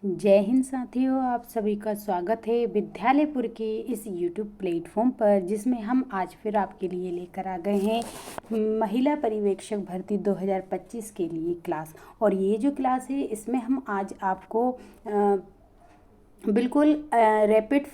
जय हिंद साथियों, आप सभी का स्वागत है विद्यालयपुर के इस YouTube प्लेटफॉर्म पर, जिसमें हम आज फिर आपके लिए लेकर आ गए हैं महिला पर्यवेक्षक भर्ती 2025 के लिए क्लास। और ये जो क्लास है इसमें हम आज आपको बिल्कुल रैपिड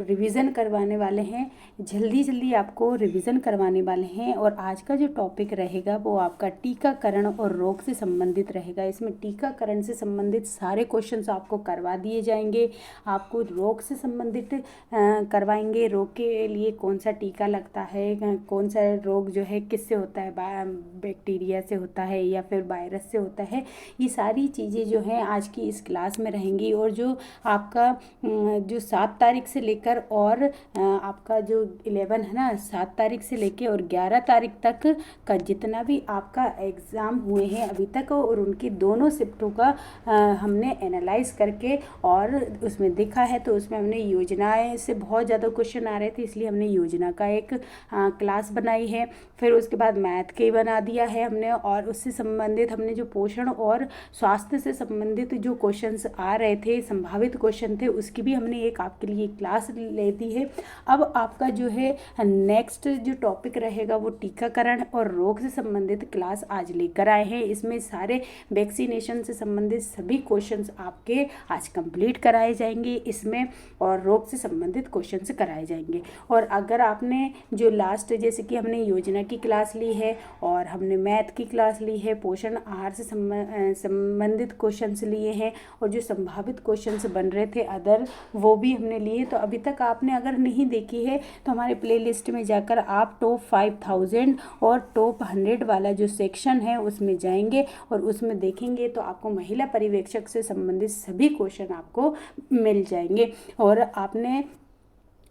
रिवीजन करवाने वाले हैं। जल्दी जल्दी आपको रिवीजन करवाने वाले हैं। और आज का जो टॉपिक रहेगा वो आपका टीकाकरण और रोग से संबंधित रहेगा। इसमें टीकाकरण से संबंधित सारे क्वेश्चंस आपको करवा दिए जाएंगे। आपको रोग से संबंधित करवाएंगे। रोग के लिए कौन सा टीका लगता है, कौन सा रोग जो है किससे होता है, बैक्टीरिया से होता है या फिर वायरस से होता है। ये सारी चीज़ें जो हैं आज की इस क्लास में रहेंगी। और जो आपका जो 7 तारीख से लेकर और आपका जो 11 है ना, 7 तारीख से लेकर और 11 तारीख तक का जितना भी आपका एग्ज़ाम हुए हैं अभी तक, और उनकी दोनों शिफ्टों का हमने एनालाइज करके और उसमें देखा है। तो उसमें हमने योजनाएं से बहुत ज़्यादा क्वेश्चन आ रहे थे, इसलिए हमने योजना का एक क्लास बनाई है। फिर उसके बाद मैथ के बना दिया है हमने, और उससे संबंधित हमने जो पोषण और स्वास्थ्य से संबंधित जो क्वेश्चंस आ रहे थे, संभावित क्वेश्चन थे, उसकी भी हमने एक आपके लिए क्लास ले दी है। अब आपका जो है नेक्स्ट जो टॉपिक रहेगा वो टीकाकरण और रोग से संबंधित क्लास आज लेकर आए हैं। इसमें सारे वैक्सीनेशन से संबंधित सभी क्वेश्चंस आपके आज कंप्लीट कराए जाएंगे इसमें, और रोग से संबंधित क्वेश्चंस कराए जाएंगे। और अगर आपने जो लास्ट, जैसे कि हमने योजना की क्लास ली है और हमने मैथ की क्लास ली है, पोषण आहार से संबंधित क्वेश्चंस लिए हैं, और जो संभावित क्वेश्चंस बन रहे थे अदर, वो भी हमने लिए। तो अभी तक आपने अगर नहीं देखी है तो हमारे प्लेलिस्ट में जाकर आप टॉप 5000 और टॉप 100 वाला जो सेक्शन है उसमें जाएंगे और उसमें देखेंगे तो आपको महिला पर्यवेक्षक से संबंधित सभी क्वेश्चन आपको मिल जाएंगे। और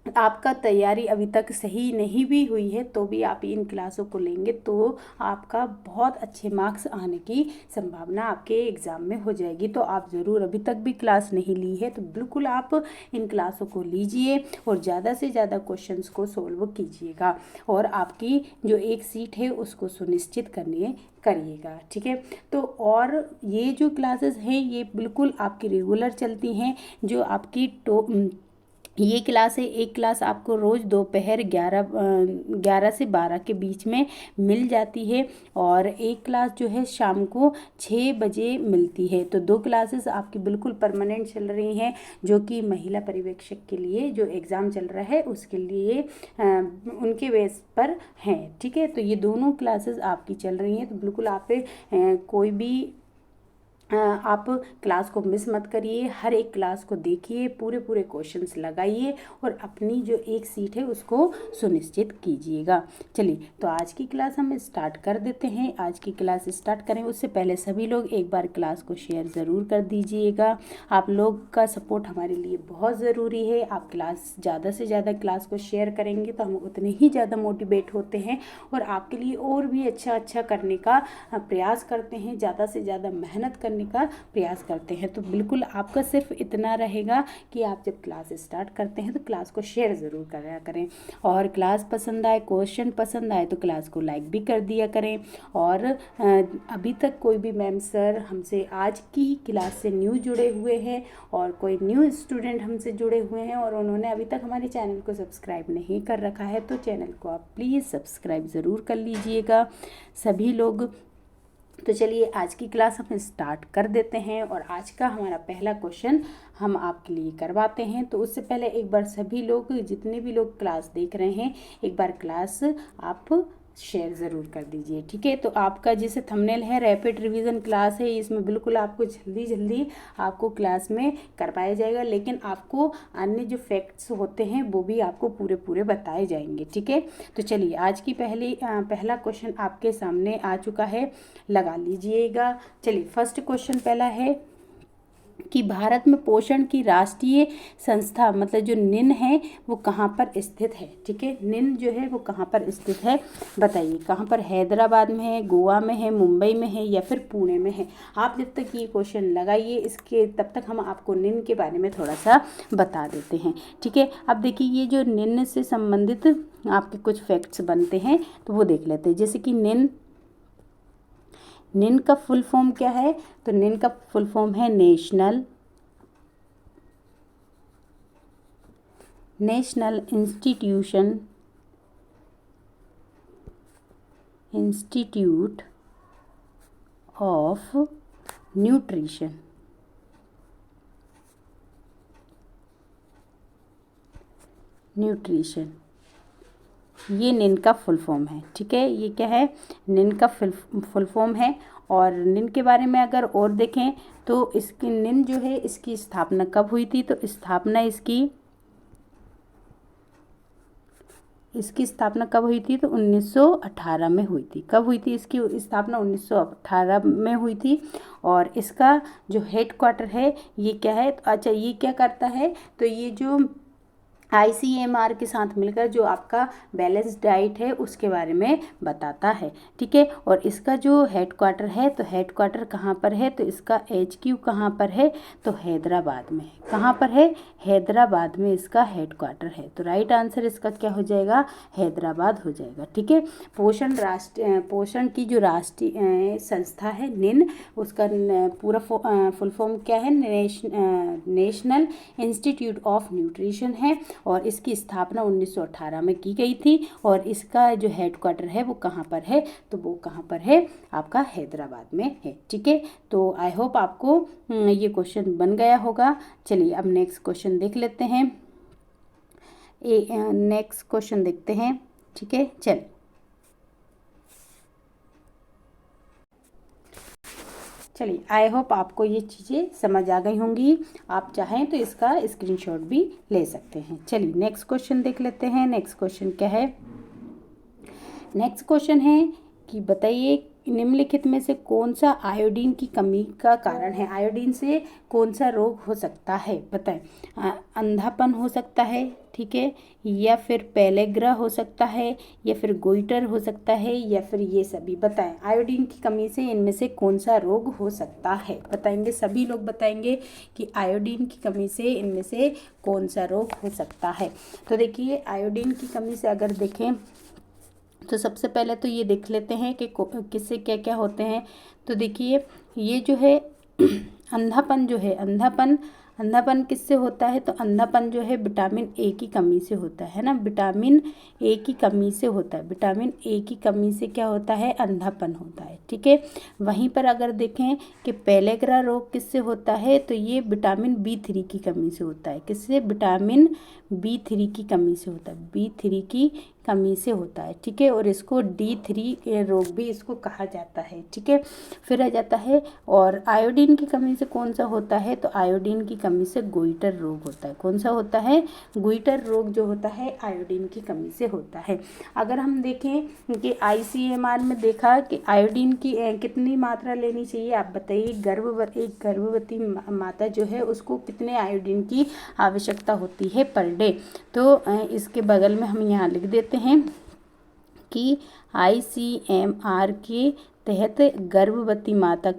आपका तैयारी अभी तक सही नहीं भी हुई है तो भी आप इन क्लासों को लेंगे तो आपका बहुत अच्छे मार्क्स आने की संभावना आपके एग्ज़ाम में हो जाएगी। तो आप ज़रूर, अभी तक भी क्लास नहीं ली है तो बिल्कुल आप इन क्लासों को लीजिए और ज़्यादा से ज़्यादा क्वेश्चंस को सोल्व कीजिएगा, और आपकी जो एक सीट है उसको सुनिश्चित करिएगा। ठीक है, तो और ये जो क्लासेस हैं ये बिल्कुल आपकी रेगुलर चलती हैं। जो आपकी ये क्लास है, एक क्लास आपको रोज़ दोपहर 11 से 12 के बीच में मिल जाती है, और एक क्लास जो है शाम को 6 बजे मिलती है। तो 2 क्लासेस आपकी बिल्कुल परमानेंट चल रही हैं, जो कि महिला पर्यवेक्षक के लिए जो एग्ज़ाम चल रहा है उसके लिए उनके बेस पर हैं। ठीक है, तो ये दोनों क्लासेस आपकी चल रही हैं, तो बिल्कुल आप कोई भी आप क्लास को मिस मत करिए। हर एक क्लास को देखिए, पूरे क्वेश्चंस लगाइए और अपनी जो एक सीट है उसको सुनिश्चित कीजिएगा। चलिए, तो आज की क्लास हम स्टार्ट कर देते हैं। आज की क्लास स्टार्ट करें उससे पहले सभी लोग एक बार क्लास को शेयर ज़रूर कर दीजिएगा। आप लोग का सपोर्ट हमारे लिए बहुत ज़रूरी है। आप क्लास ज़्यादा से ज़्यादा क्लास को शेयर करेंगे तो हम उतने ही ज़्यादा मोटिवेट होते हैं और आपके लिए और भी अच्छा करने का प्रयास करते हैं, ज़्यादा से ज़्यादा मेहनत करने का प्रयास करते हैं। तो बिल्कुल आपका सिर्फ इतना रहेगा कि आप जब क्लास स्टार्ट करते हैं तो क्लास को शेयर ज़रूर करा करें, और क्लास पसंद आए, क्वेश्चन पसंद आए तो क्लास को लाइक भी कर दिया करें। और अभी तक कोई भी मैम सर हमसे आज की क्लास से न्यू जुड़े हुए हैं और कोई न्यू स्टूडेंट हमसे जुड़े हुए हैं और उन्होंने अभी तक हमारे चैनल को सब्सक्राइब नहीं कर रखा है तो चैनल को आप प्लीज़ सब्सक्राइब ज़रूर कर लीजिएगा सभी लोग। तो चलिए, आज की क्लास हम स्टार्ट कर देते हैं और आज का हमारा पहला क्वेश्चन हम आपके लिए करवाते हैं। तो उससे पहले एक बार सभी लोग, जितने भी लोग क्लास देख रहे हैं, एक बार क्लास आप शेयर ज़रूर कर दीजिए। ठीक है, तो आपका जैसे थंबनेल है रैपिड रिवीजन क्लास है, इसमें बिल्कुल आपको जल्दी आपको क्लास में करवाया जाएगा, लेकिन आपको अन्य जो फैक्ट्स होते हैं वो भी आपको पूरे बताए जाएंगे। ठीक है, तो चलिए, आज की पहला क्वेश्चन आपके सामने आ चुका है, लगा लीजिएगा। चलिए, फर्स्ट क्वेश्चन पहला है कि भारत में पोषण की राष्ट्रीय संस्था मतलब जो निन है वो कहाँ पर स्थित है। ठीक है, निन जो है वो कहाँ पर स्थित है, बताइए कहाँ पर। हैदराबाद में है, गोवा में है, मुंबई में है या फिर पुणे में है। आप जब तक ये क्वेश्चन लगाइए इसके, तब तक हम आपको निन के बारे में थोड़ा सा बता देते हैं। ठीक है, अब देखिए, ये जो निन से संबंधित आपके कुछ फैक्ट्स बनते हैं तो वो देख लेते हैं। जैसे कि निन का फुल फॉर्म क्या है, तो निन का फुल फॉर्म है national national institute of nutrition. ये निन का फुल फॉर्म है, ठीक है। ये क्या है, निन का फुल फॉर्म है। और निन के बारे में अगर और देखें तो इसकी निन जो है इसकी स्थापना कब हुई थी, तो स्थापना इसकी स्थापना कब हुई थी, तो 1918 में हुई थी। कब हुई थी इसकी स्थापना, 1918 में हुई थी। और इसका जो हेड क्वार्टर है ये क्या है, तो अच्छा ये क्या करता है, तो ये जो ICMR के साथ मिलकर जो आपका बैलेंस डाइट है उसके बारे में बताता है, ठीक है। और इसका जो हेड क्वार्टर है, तो हेड क्वार्टर कहाँ पर है, तो इसका HQ कहाँ पर है, तो हैदराबाद में। कहाँ पर है, हैदराबाद में इसका हेड क्वार्टर है। तो राइट आंसर इसका क्या हो जाएगा, हैदराबाद हो जाएगा, ठीक है। पोषण की जो राष्ट्रीय संस्था है निन, उसका पूरा फुल फॉर्म क्या है, नेशनल इंस्टीट्यूट ऑफ न्यूट्रिशन है। और इसकी स्थापना 1918 में की गई थी। और इसका जो हेडक्वार्टर है वो कहाँ पर है, तो वो कहाँ पर है, आपका हैदराबाद में है, ठीक है। तो आई होप आपको ये क्वेश्चन बन गया होगा। चलिए अब नेक्स्ट क्वेश्चन देख लेते हैं। नेक्स्ट क्वेश्चन देखते हैं, ठीक है। चलिए आई होप आपको ये चीज़ें समझ आ गई होंगी। आप चाहें तो इसका स्क्रीनशॉट भी ले सकते हैं। चलिए नेक्स्ट क्वेश्चन देख लेते हैं। नेक्स्ट क्वेश्चन क्या है, नेक्स्ट क्वेश्चन है कि बताइए निम्नलिखित में से कौन सा आयोडीन की कमी का कारण है। आयोडीन से कौन सा रोग हो सकता है, बताएं। अंधापन हो सकता है, ठीक है, या फिर पेलेग्रा हो सकता है, या फिर गोइटर हो सकता है, या फिर ये सभी। बताएं आयोडीन की कमी से इनमें से कौन सा रोग हो सकता है। बताएंगे, सभी लोग बताएंगे कि आयोडीन की कमी से इनमें से कौन सा रोग हो सकता है। तो देखिए आयोडीन की कमी से अगर देखें तो सबसे पहले तो ये देख लेते हैं कि किससे क्या क्या होते हैं। तो देखिए ये जो है अंधापन जो है, अंधापन किससे होता है, तो अंधापन जो है विटामिन ए की कमी से होता है ना, विटामिन ए की कमी से होता है। विटामिन ए की कमी से क्या होता है, अंधापन होता है, ठीक है। वहीं पर अगर देखें कि पेलेग्रा रोग किससे होता है, तो ये विटामिन B3 की कमी से होता है। किससे, विटामिन B3 की कमी से होता है, B3 की कमी से होता है, ठीक है। और इसको D3 रोग भी इसको कहा जाता है, ठीक है। फिर आ जाता है, और आयोडीन की कमी से कौन सा होता है, तो आयोडीन की कमी से गोइटर रोग होता है। कौन सा होता है, गोइटर रोग जो होता है आयोडीन की कमी से होता है। अगर हम देखें कि ICMR में देखा कि आयोडीन की कितनी मात्रा लेनी चाहिए, आप बताइए। एक गर्भवती माता जो है उसको कितने आयोडीन की आवश्यकता होती है पर डे। तो इसके बगल में हम यहाँ लिख देते हैं कि ICMR के तहत गर्भवती माता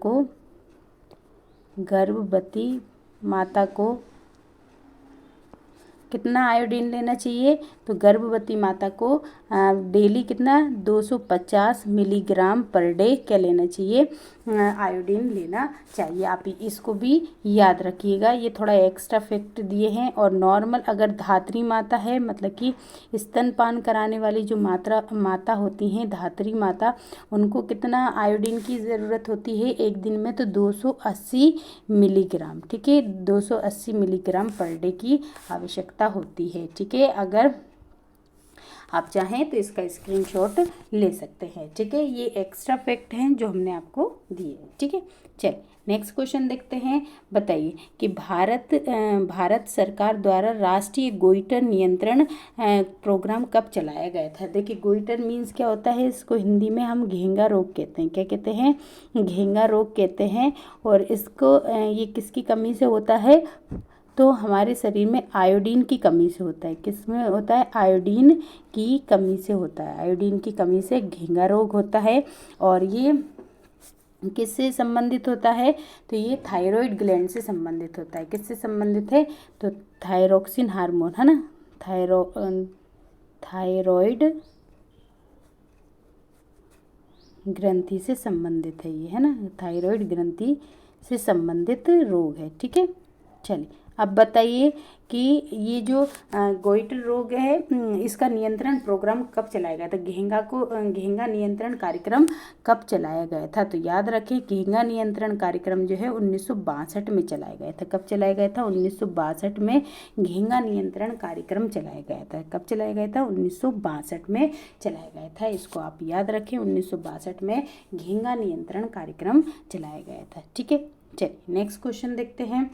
को कितना आयोडीन लेना चाहिए, तो गर्भवती माता को डेली कितना 250 मिलीग्राम पर डे क्या लेना चाहिए, आयोडीन लेना चाहिए। आप इसको भी याद रखिएगा, ये थोड़ा एक्स्ट्रा फैक्ट दिए हैं। और नॉर्मल अगर धात्री माता है, मतलब कि स्तनपान कराने वाली जो माता होती हैं, धात्री माता, उनको कितना आयोडीन की ज़रूरत होती है एक दिन में, तो 280 मिलीग्राम, ठीक है। 280 मिलीग्राम पर डे की आवश्यकता होती है, ठीक है। अगर आप चाहें तो इसका स्क्रीनशॉट ले सकते हैं, ठीक है। ये एक्स्ट्रा फैक्ट हैं जो हमने आपको दिए, ठीक है। चलिए नेक्स्ट क्वेश्चन देखते हैं। बताइए कि भारत सरकार द्वारा राष्ट्रीय गोइटर नियंत्रण प्रोग्राम कब चलाया गया था। देखिए गोइटर मीन्स क्या होता है, इसको हिंदी में हम घेंगा रोग कहते हैं। क्या कहते हैं, घेंगा रोग कहते हैं। और इसको ये किसकी कमी से होता है, तो हमारे शरीर में आयोडीन की कमी से होता है। किस में होता है, आयोडीन की कमी से होता है। आयोडीन की कमी से घेंगा रोग होता है। और ये किससे संबंधित होता है, तो ये थायराइड ग्लैंड से संबंधित होता है। किससे संबंधित है, तो थायरोक्सिन हार्मोन है ना, थायराइड ग्रंथि से संबंधित है ये, है ना, थायराइड ग्रंथि से संबंधित रोग है, ठीक है। चलिए अब बताइए कि ये जो गोइटर रोग है इसका नियंत्रण प्रोग्राम कब चलाया गया था, घेंघा नियंत्रण कार्यक्रम कब चलाया गया था। तो याद रखें घेंघा नियंत्रण कार्यक्रम जो है 1962 में चलाया गया था। कब चलाया गया था, 1962 में घेंघा नियंत्रण कार्यक्रम चलाया गया था। कब चलाया गया था, 1962 में चलाया गया था। इसको आप याद रखें, 1962 में घेंघा नियंत्रण कार्यक्रम चलाया गया था। ठीक है, चलिए नेक्स्ट क्वेश्चन देखते हैं।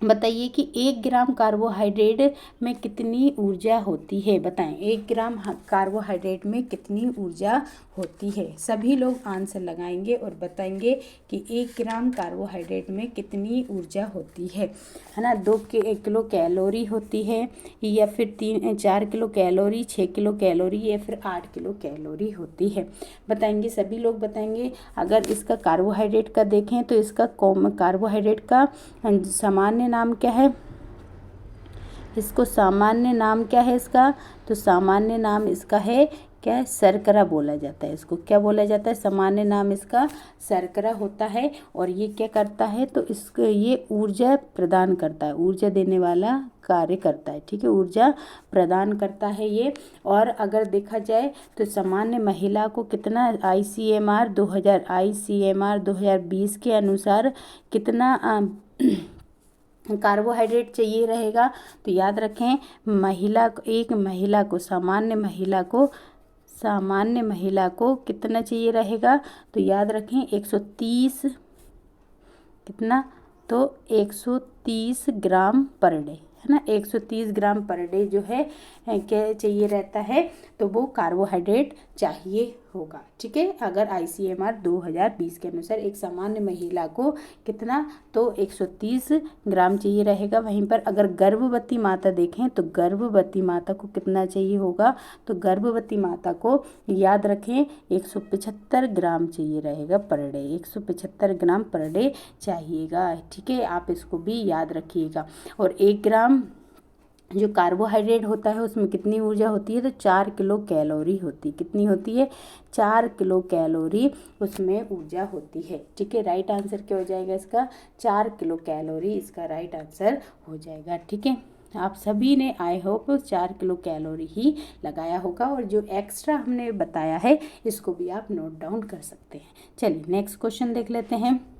बताइए कि 1 ग्राम कार्बोहाइड्रेट में कितनी ऊर्जा होती है। बताएं 1 ग्राम कार्बोहाइड्रेट में कितनी ऊर्जा होती है। सभी लोग आंसर लगाएंगे और बताएंगे कि 1 ग्राम कार्बोहाइड्रेट में कितनी ऊर्जा होती है ना। 2 किलो कैलोरी होती है, या फिर 4 किलो कैलोरी, 6 किलो कैलोरी, या फिर 8 किलो कैलोरी होती है। बताएंगे, सभी लोग बताएंगे। अगर इसका कार्बोहाइड्रेट का देखें तो इसका कार्बोहाइड्रेट का सामान्य नाम क्या है, इसको सामान्य नाम क्या है इसका, तो सामान्य नाम इसका है क्या है, शर्करा बोला जाता है। इसको क्या बोला जाता है, सामान्य नाम इसका शर्करा होता है। और ये क्या करता है, तो इसको ये ऊर्जा प्रदान करता है, ऊर्जा देने वाला कार्य करता है। ठीक है, ऊर्जा प्रदान करता है ये। और अगर देखा जाए तो सामान्य महिला को कितना ICMR 2020 के अनुसार कितना कार्बोहाइड्रेट चाहिए रहेगा। तो याद रखें एक महिला को सामान्य महिला को कितना चाहिए रहेगा, तो याद रखें 130 कितना, तो 130 ग्राम पर डे है ना। 130 ग्राम पर डे जो है क्या चाहिए रहता है, तो वो कार्बोहाइड्रेट चाहिए होगा। ठीक है, अगर ICMR 2020 के अनुसार एक सामान्य महिला को कितना, तो 130 ग्राम चाहिए रहेगा। वहीं पर अगर गर्भवती माता देखें तो गर्भवती माता को कितना चाहिए होगा, तो गर्भवती माता को याद रखें 175 ग्राम चाहिए रहेगा पर डे, 175 ग्राम पर डे चाहिएगा। ठीक है, आप इसको भी याद रखिएगा। और 1 ग्राम जो कार्बोहाइड्रेट होता है उसमें कितनी ऊर्जा होती है, तो 4 किलो कैलोरी होती है। कितनी होती है, 4 किलो कैलोरी उसमें ऊर्जा होती है। ठीक है, राइट आंसर क्या हो जाएगा इसका, 4 किलो कैलोरी इसका राइट आंसर हो जाएगा। ठीक है, आप सभी ने आई होप 4 किलो कैलोरी ही लगाया होगा। और जो एक्स्ट्रा हमने बताया है इसको भी आप नोट डाउन कर सकते हैं। चलिए नेक्स्ट क्वेश्चन देख लेते हैं।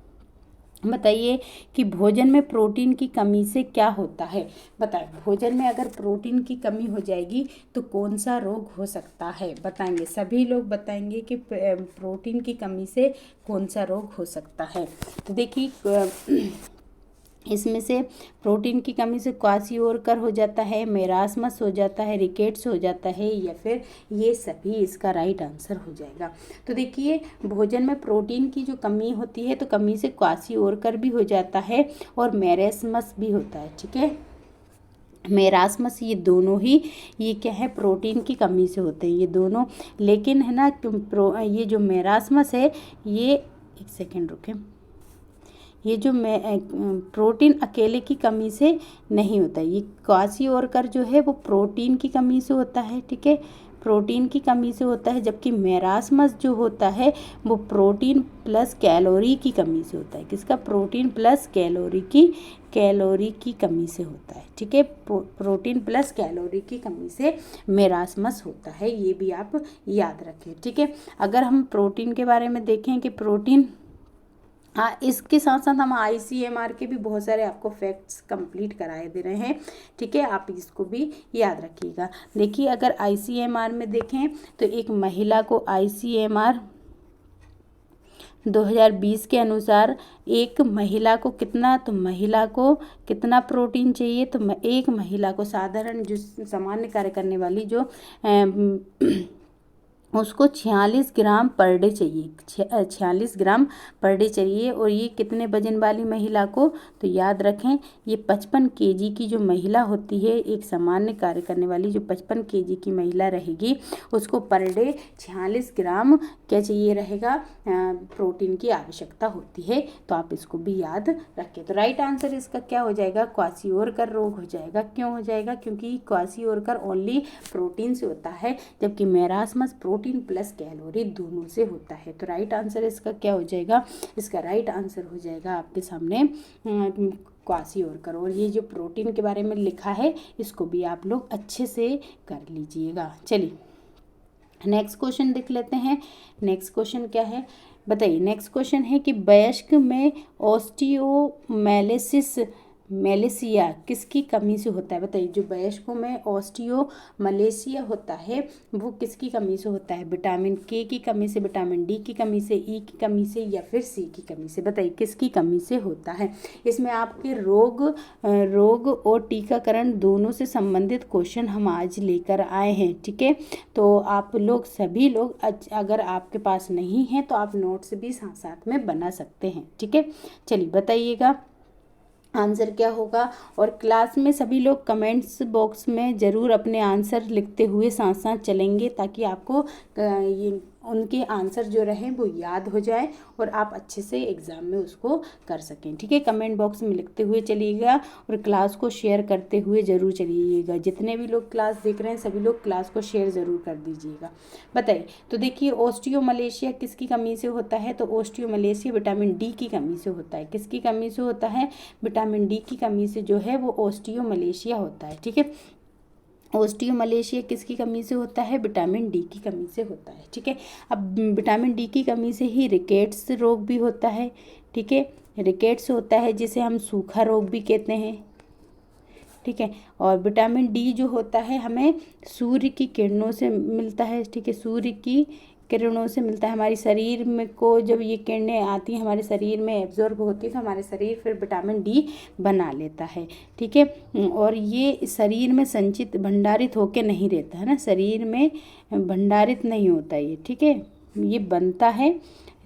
बताइए कि भोजन में प्रोटीन की कमी से क्या होता है। बताएं, भोजन में अगर प्रोटीन की कमी हो जाएगी तो कौन सा रोग हो सकता है। बताएंगे, सभी लोग बताएंगे कि प्रोटीन की कमी से कौन सा रोग हो सकता है। तो देखिए इसमें से प्रोटीन की कमी से क्वाशियोरकर हो जाता है, मेरास्मस हो जाता है, रिकेट्स हो जाता है, या फिर ये सभी इसका राइट आंसर हो जाएगा। तो देखिए भोजन में प्रोटीन की जो कमी होती है तो कमी से क्वाशियोरकर भी हो जाता है और मेरास्मस भी होता है। ठीक है, मेरास्मस, ये दोनों ही ये क्या है, प्रोटीन की कमी से होते हैं ये दोनों। लेकिन है ना ये जो मेरास्मस है ये, एक सेकेंड रुके, ये जो प्रोटीन अकेले की कमी से नहीं होता है, ये क्वाशियोरकर जो है वो प्रोटीन की कमी से होता है। ठीक है, प्रोटीन की कमी से होता है, जबकि मेरास्मस जो होता है वो प्रोटीन प्लस कैलोरी की कमी से होता है। किसका, प्रोटीन प्लस कैलोरी की कमी से होता है। ठीक है, प्रोटीन प्लस कैलोरी की कमी से मेरास्मस होता है, ये भी आप याद रखें। ठीक है, अगर हम प्रोटीन के बारे में देखें कि प्रोटीन, हाँ इसके साथ साथ हम ICMR के भी बहुत सारे आपको फैक्ट्स कंप्लीट कराए दे रहे हैं। ठीक है, आप इसको भी याद रखिएगा। देखिए अगर ICMR में देखें तो एक महिला को ICMR 2020 के अनुसार एक महिला को कितना, तो महिला को कितना प्रोटीन चाहिए, तो एक महिला को साधारण जो सामान्य कार्य करने वाली जो उसको 46 ग्राम पर डे चाहिए, 46 ग्राम पर डे चाहिए। और ये कितने वजन वाली महिला को, तो याद रखें ये 55 केजी की जो महिला होती है, एक सामान्य कार्य करने वाली जो 55 केजी की महिला रहेगी उसको पर डे 46 ग्राम क्या चाहिए रहेगा, प्रोटीन की आवश्यकता होती है। तो आप इसको भी याद रखें। तो राइट आंसर इसका क्या हो जाएगा, क्वाशियोरकर रोग हो जाएगा। क्यों हो जाएगा, क्योंकि क्वाशियोरकर ओनली प्रोटीन से होता है, जबकि मेरास्मस प्रोटीन प्लस कैलोरी दोनों से होता है। तो राइट आंसर इसका क्या हो जाएगा, इसका राइट आंसर हो जाएगा आपके सामने क्वासियोर करो। और ये जो प्रोटीन के बारे में लिखा है इसको भी आप लोग अच्छे से कर लीजिएगा। चलिए नेक्स्ट क्वेश्चन देख लेते हैं। नेक्स्ट क्वेश्चन क्या है बताइए। नेक्स्ट क्वेश्चन है कि वयस्क में ऑस्टियोमेलेसिस मेलेसिया किसकी कमी से होता है। बताइए जो वयस्कों में ऑस्टियोमलेसिया होता है वो किसकी कमी से होता है। विटामिन के की कमी से, विटामिन डी की कमी से, ई की कमी से या फिर सी की कमी से। बताइए किसकी कमी से होता है। इसमें आपके रोग और टीकाकरण दोनों से संबंधित क्वेश्चन हम आज लेकर आए हैं। ठीक है, तो आप लोग सभी लोग अगर आपके पास नहीं है तो आप नोट्स भी साथ साथ में बना सकते हैं। ठीक है, चलिए बताइएगा आंसर क्या होगा। और क्लास में सभी लोग कमेंट्स बॉक्स में ज़रूर अपने आंसर लिखते हुए साथ साथ चलेंगे ताकि आपको ये उनके आंसर जो रहें वो याद हो जाए और आप अच्छे से एग्ज़ाम में उसको कर सकें। ठीक है, कमेंट बॉक्स में लिखते हुए चलिएगा और क्लास को शेयर करते हुए ज़रूर चलिएगा। जितने भी लोग क्लास देख रहे हैं सभी लोग क्लास को शेयर ज़रूर कर दीजिएगा। बताइए तो देखिए ऑस्टियोमलेशिया किसकी कमी से होता है। तो ऑस्टियोमलेशिया विटामिन डी की कमी से होता है। किसकी कमी से होता है। विटामिन डी की कमी से जो है वो ऑस्टियोमलेशिया होता है। ठीक है, ऑस्टियोमलेशिया किसकी कमी से होता है। विटामिन डी की कमी से होता है। ठीक है, अब विटामिन डी की कमी से ही रिकेट्स रोग भी होता है। ठीक है, रिकेट्स होता है जिसे हम सूखा रोग भी कहते हैं। ठीक है, और विटामिन डी जो होता है हमें सूर्य की किरणों से मिलता है। ठीक है, सूर्य की किरणों से मिलता है। हमारी शरीर में को जब ये किरणें आती हैं हमारे शरीर में एब्जॉर्ब होती है तो हमारे शरीर फिर विटामिन डी बना लेता है। ठीक है, और ये शरीर में संचित भंडारित होके नहीं रहता है ना, शरीर में भंडारित नहीं होता ये। ठीक है, ये बनता है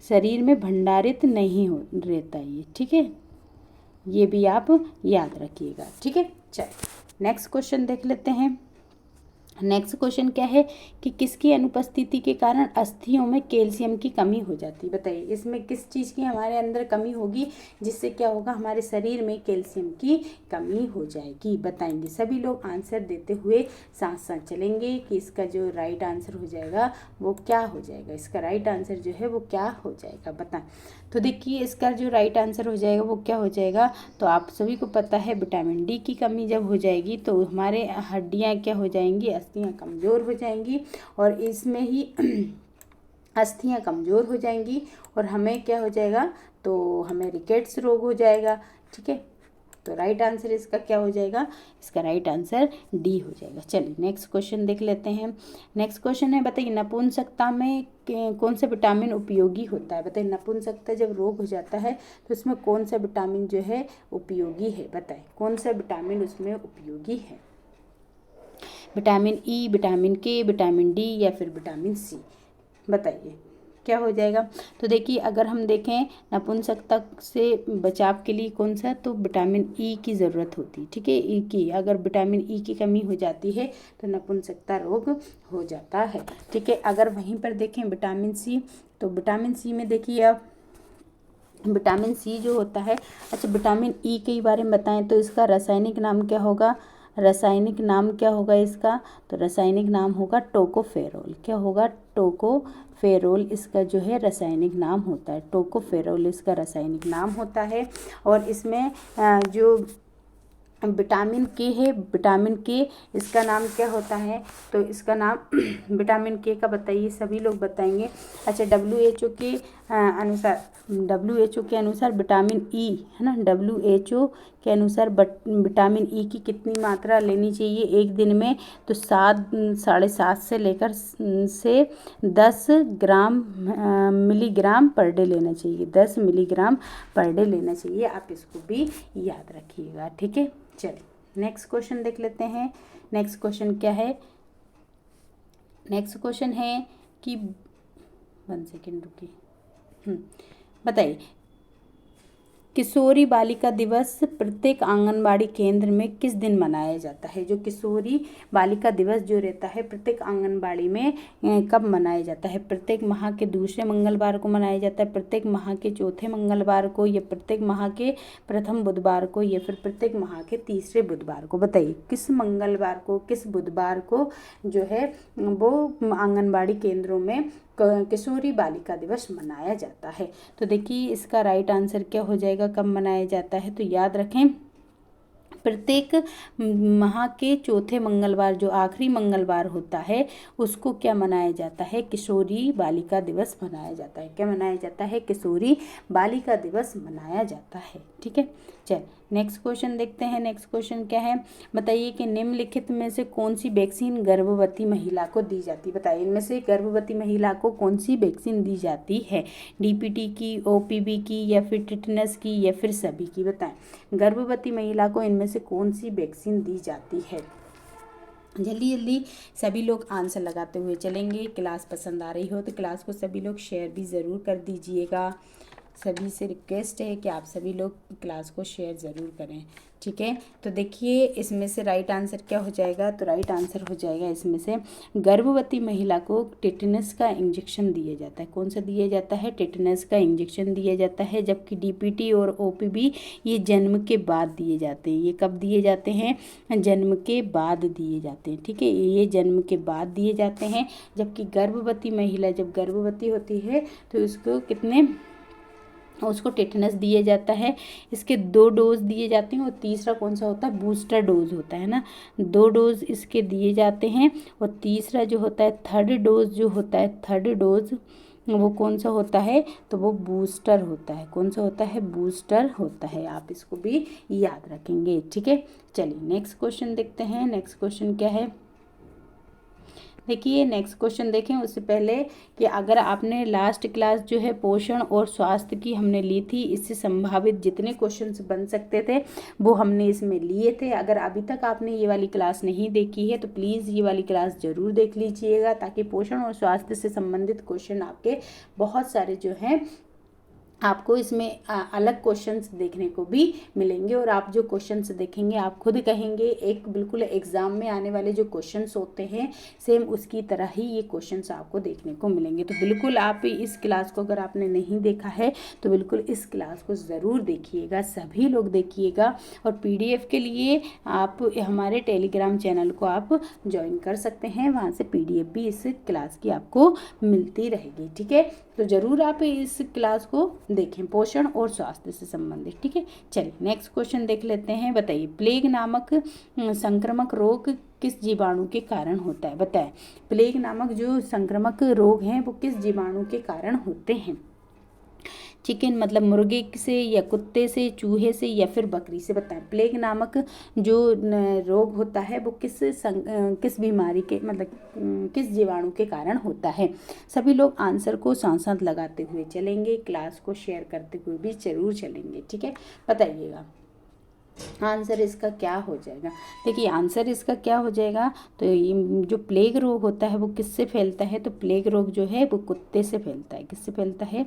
शरीर में भंडारित नहीं हो रहता ये। ठीक है, ये भी आप याद रखिएगा। ठीक है, चलिए नेक्स्ट क्वेश्चन देख लेते हैं। नेक्स्ट क्वेश्चन क्या है कि किसकी अनुपस्थिति के कारण अस्थियों में कैल्शियम की कमी हो जाती है। बताइए इसमें किस चीज़ की हमारे अंदर कमी होगी जिससे क्या होगा हमारे शरीर में कैल्शियम की कमी हो जाएगी। बताएंगे सभी लोग आंसर देते हुए साथ साथ चलेंगे कि इसका जो राइट आंसर हो जाएगा वो क्या हो जाएगा। इसका राइट आंसर जो है वो क्या हो जाएगा बताएं। तो देखिए इसका जो राइट आंसर हो जाएगा वो क्या हो जाएगा। तो आप सभी को पता है विटामिन डी की कमी जब हो जाएगी तो हमारे हड्डियाँ क्या हो जाएंगी, अस्थियाँ कमज़ोर हो जाएंगी और इसमें ही अस्थियाँ कमज़ोर हो जाएंगी और हमें क्या हो जाएगा, तो हमें रिकेट्स रोग हो जाएगा। ठीक है, तो राइट आंसर इसका क्या हो जाएगा, इसका राइट आंसर डी हो जाएगा। चलिए नेक्स्ट क्वेश्चन देख लेते हैं। नेक्स्ट क्वेश्चन है बताइए नपुंसकता में कौन सा विटामिन उपयोगी होता है। बताइए नपुंसकता जब रोग हो जाता है तो उसमें कौन सा विटामिन जो है उपयोगी है। बताइए कौन सा विटामिन उसमें उपयोगी है। विटामिन ई, विटामिन के, विटामिन डी या फिर विटामिन सी। बताइए क्या हो जाएगा। तो देखिए अगर हम देखें नपुंसकता से बचाव के लिए कौन सा, तो विटामिन ई की ज़रूरत होती है। ठीक है, ई की अगर विटामिन ई की कमी हो जाती है तो नपुंसकता रोग हो जाता है। ठीक है, अगर वहीं पर देखें विटामिन सी, तो विटामिन सी में देखिए आप विटामिन सी जो होता है, अच्छा विटामिन ई के बारे में बताएं तो इसका रासायनिक नाम क्या होगा। रासायनिक नाम क्या होगा इसका, तो रासायनिक नाम होगा टोकोफेरोल। क्या होगा, टोकोफेरोल इसका जो है रासायनिक नाम होता है। टोकोफेरोल इसका रासायनिक नाम होता है। और इसमें जो विटामिन के है, विटामिन के इसका नाम क्या होता है, तो इसका नाम विटामिन के का बताइए, सभी लोग बताएंगे। अच्छा WHO के अनुसार, WHO के अनुसार विटामिन ई है ना, WHO के अनुसार विटामिन ई की कितनी मात्रा लेनी चाहिए एक दिन में, तो 7.5 से लेकर 10 ग्राम मिलीग्राम पर डे लेना चाहिए। 10 मिलीग्राम पर डे लेना चाहिए। आप इसको भी याद रखिएगा। ठीक है, चलिए नेक्स्ट क्वेश्चन देख लेते हैं। नेक्स्ट क्वेश्चन क्या है, नेक्स्ट क्वेश्चन है कि 1 सेकेंड रुकिए। बताइए किशोरी बालिका दिवस प्रत्येक आंगनबाड़ी केंद्र में किस दिन मनाया जाता है। जो किशोरी बालिका दिवस जो रहता है प्रत्येक आंगनबाड़ी में कब मनाया जाता है। प्रत्येक माह के दूसरे मंगलवार को मनाया जाता है, प्रत्येक माह के चौथे मंगलवार को, या प्रत्येक माह के प्रथम बुधवार को, या फिर प्रत्येक माह के तीसरे बुधवार को। बताइए किस मंगलवार को, किस बुधवार को जो है वो आंगनबाड़ी केंद्रों में किशोरी बालिका दिवस मनाया जाता है। तो देखिए इसका राइट आंसर क्या हो जाएगा, कब मनाया जाता है। तो याद रखें प्रत्येक माह के चौथे मंगलवार जो आखिरी मंगलवार होता है उसको क्या मनाया जाता है? किशोरी बालिका दिवस मनाया जाता है। क्या मनाया जाता है? किशोरी बालिका दिवस मनाया जाता है। ठीक है, चल नेक्स्ट क्वेश्चन देखते हैं। नेक्स्ट क्वेश्चन क्या है? बताइए कि निम्नलिखित में से कौन सी वैक्सीन गर्भवती महिला को दी जाती है? बताइए इनमें से गर्भवती महिला को कौन सी वैक्सीन दी जाती है? डीपीटी की, ओपीवी की, या फिर टिटनस की, या फिर सभी की? बताएं गर्भवती महिला को इनमें से कौन सी वैक्सीन दी जाती है? जल्दी जल्दी सभी लोग आंसर लगाते हुए चलेंगे। क्लास पसंद आ रही हो तो क्लास को सभी लोग शेयर भी ज़रूर कर दीजिएगा। सभी से रिक्वेस्ट है कि आप सभी लोग क्लास को शेयर ज़रूर करें। ठीक है, तो देखिए इसमें से राइट आंसर क्या हो जाएगा? तो राइट आंसर हो जाएगा इसमें से गर्भवती महिला को टिटनस का इंजेक्शन दिया जाता है। कौन सा दिया जाता है? टिटनस का इंजेक्शन दिया जाता है। जबकि डीपीटी और ओपीवी ये जन्म के बाद दिए जाते हैं। ये कब दिए जाते हैं? जन्म के बाद दिए जाते हैं। ठीक है, ये जन्म के बाद दिए जाते हैं। जबकि गर्भवती महिला जब गर्भवती होती है तो उसको टिटनस दिया जाता है। इसके 2 डोज दिए जाते हैं और तीसरा कौन सा होता है? बूस्टर डोज होता है ना। 2 डोज इसके दिए जाते हैं और तीसरा जो होता है थर्ड डोज जो होता है, थर्ड डोज वो कौन सा होता है? तो वो बूस्टर होता है। कौन सा होता है? बूस्टर होता है। आप इसको भी याद रखेंगे। ठीक है, चलिए नेक्स्ट क्वेश्चन देखते हैं। नेक्स्ट क्वेश्चन क्या है? देखिए नेक्स्ट क्वेश्चन देखें उससे पहले कि अगर आपने लास्ट क्लास जो है पोषण और स्वास्थ्य की हमने ली थी, इससे संभावित जितने क्वेश्चंस बन सकते थे वो हमने इसमें लिए थे। अगर अभी तक आपने ये वाली क्लास नहीं देखी है तो प्लीज़ ये वाली क्लास ज़रूर देख लीजिएगा, ताकि पोषण और स्वास्थ्य से संबंधित क्वेश्चन आपके बहुत सारे जो हैं आपको इसमें अलग क्वेश्चंस देखने को भी मिलेंगे। और आप जो क्वेश्चंस देखेंगे आप खुद कहेंगे एक बिल्कुल एग्ज़ाम में आने वाले जो क्वेश्चंस होते हैं सेम उसकी तरह ही ये क्वेश्चंस आपको देखने को मिलेंगे। तो बिल्कुल आप इस क्लास को अगर आपने नहीं देखा है तो बिल्कुल इस क्लास को ज़रूर देखिएगा, सभी लोग देखिएगा। और PDF के लिए आप हमारे टेलीग्राम चैनल को आप ज्वाइन कर सकते हैं, वहाँ से PDF भी इस क्लास की आपको मिलती रहेगी। ठीक है, तो ज़रूर आप इस क्लास को देखें पोषण और स्वास्थ्य से संबंधित। ठीक है, चलिए नेक्स्ट क्वेश्चन देख लेते हैं। बताइए प्लेग नामक संक्रामक रोग किस जीवाणु के कारण होता है? बताएं प्लेग नामक जो संक्रामक रोग हैं वो किस जीवाणु के कारण होते हैं? चिकन मतलब मुर्गे से, या कुत्ते से, चूहे से, या फिर बकरी से? बताएं प्लेग नामक जो रोग होता है वो किस बीमारी के मतलब किस जीवाणु के कारण होता है? सभी लोग आंसर को साथ साथ लगाते हुए चलेंगे, क्लास को शेयर करते हुए भी जरूर चलेंगे। ठीक है, बताइएगा आंसर इसका क्या हो जाएगा। देखिए आंसर इसका क्या हो जाएगा, तो ये जो प्लेग रोग होता है वो किससे फैलता है? तो प्लेग रोग जो है वो कुत्ते से फैलता है। किससे फैलता है?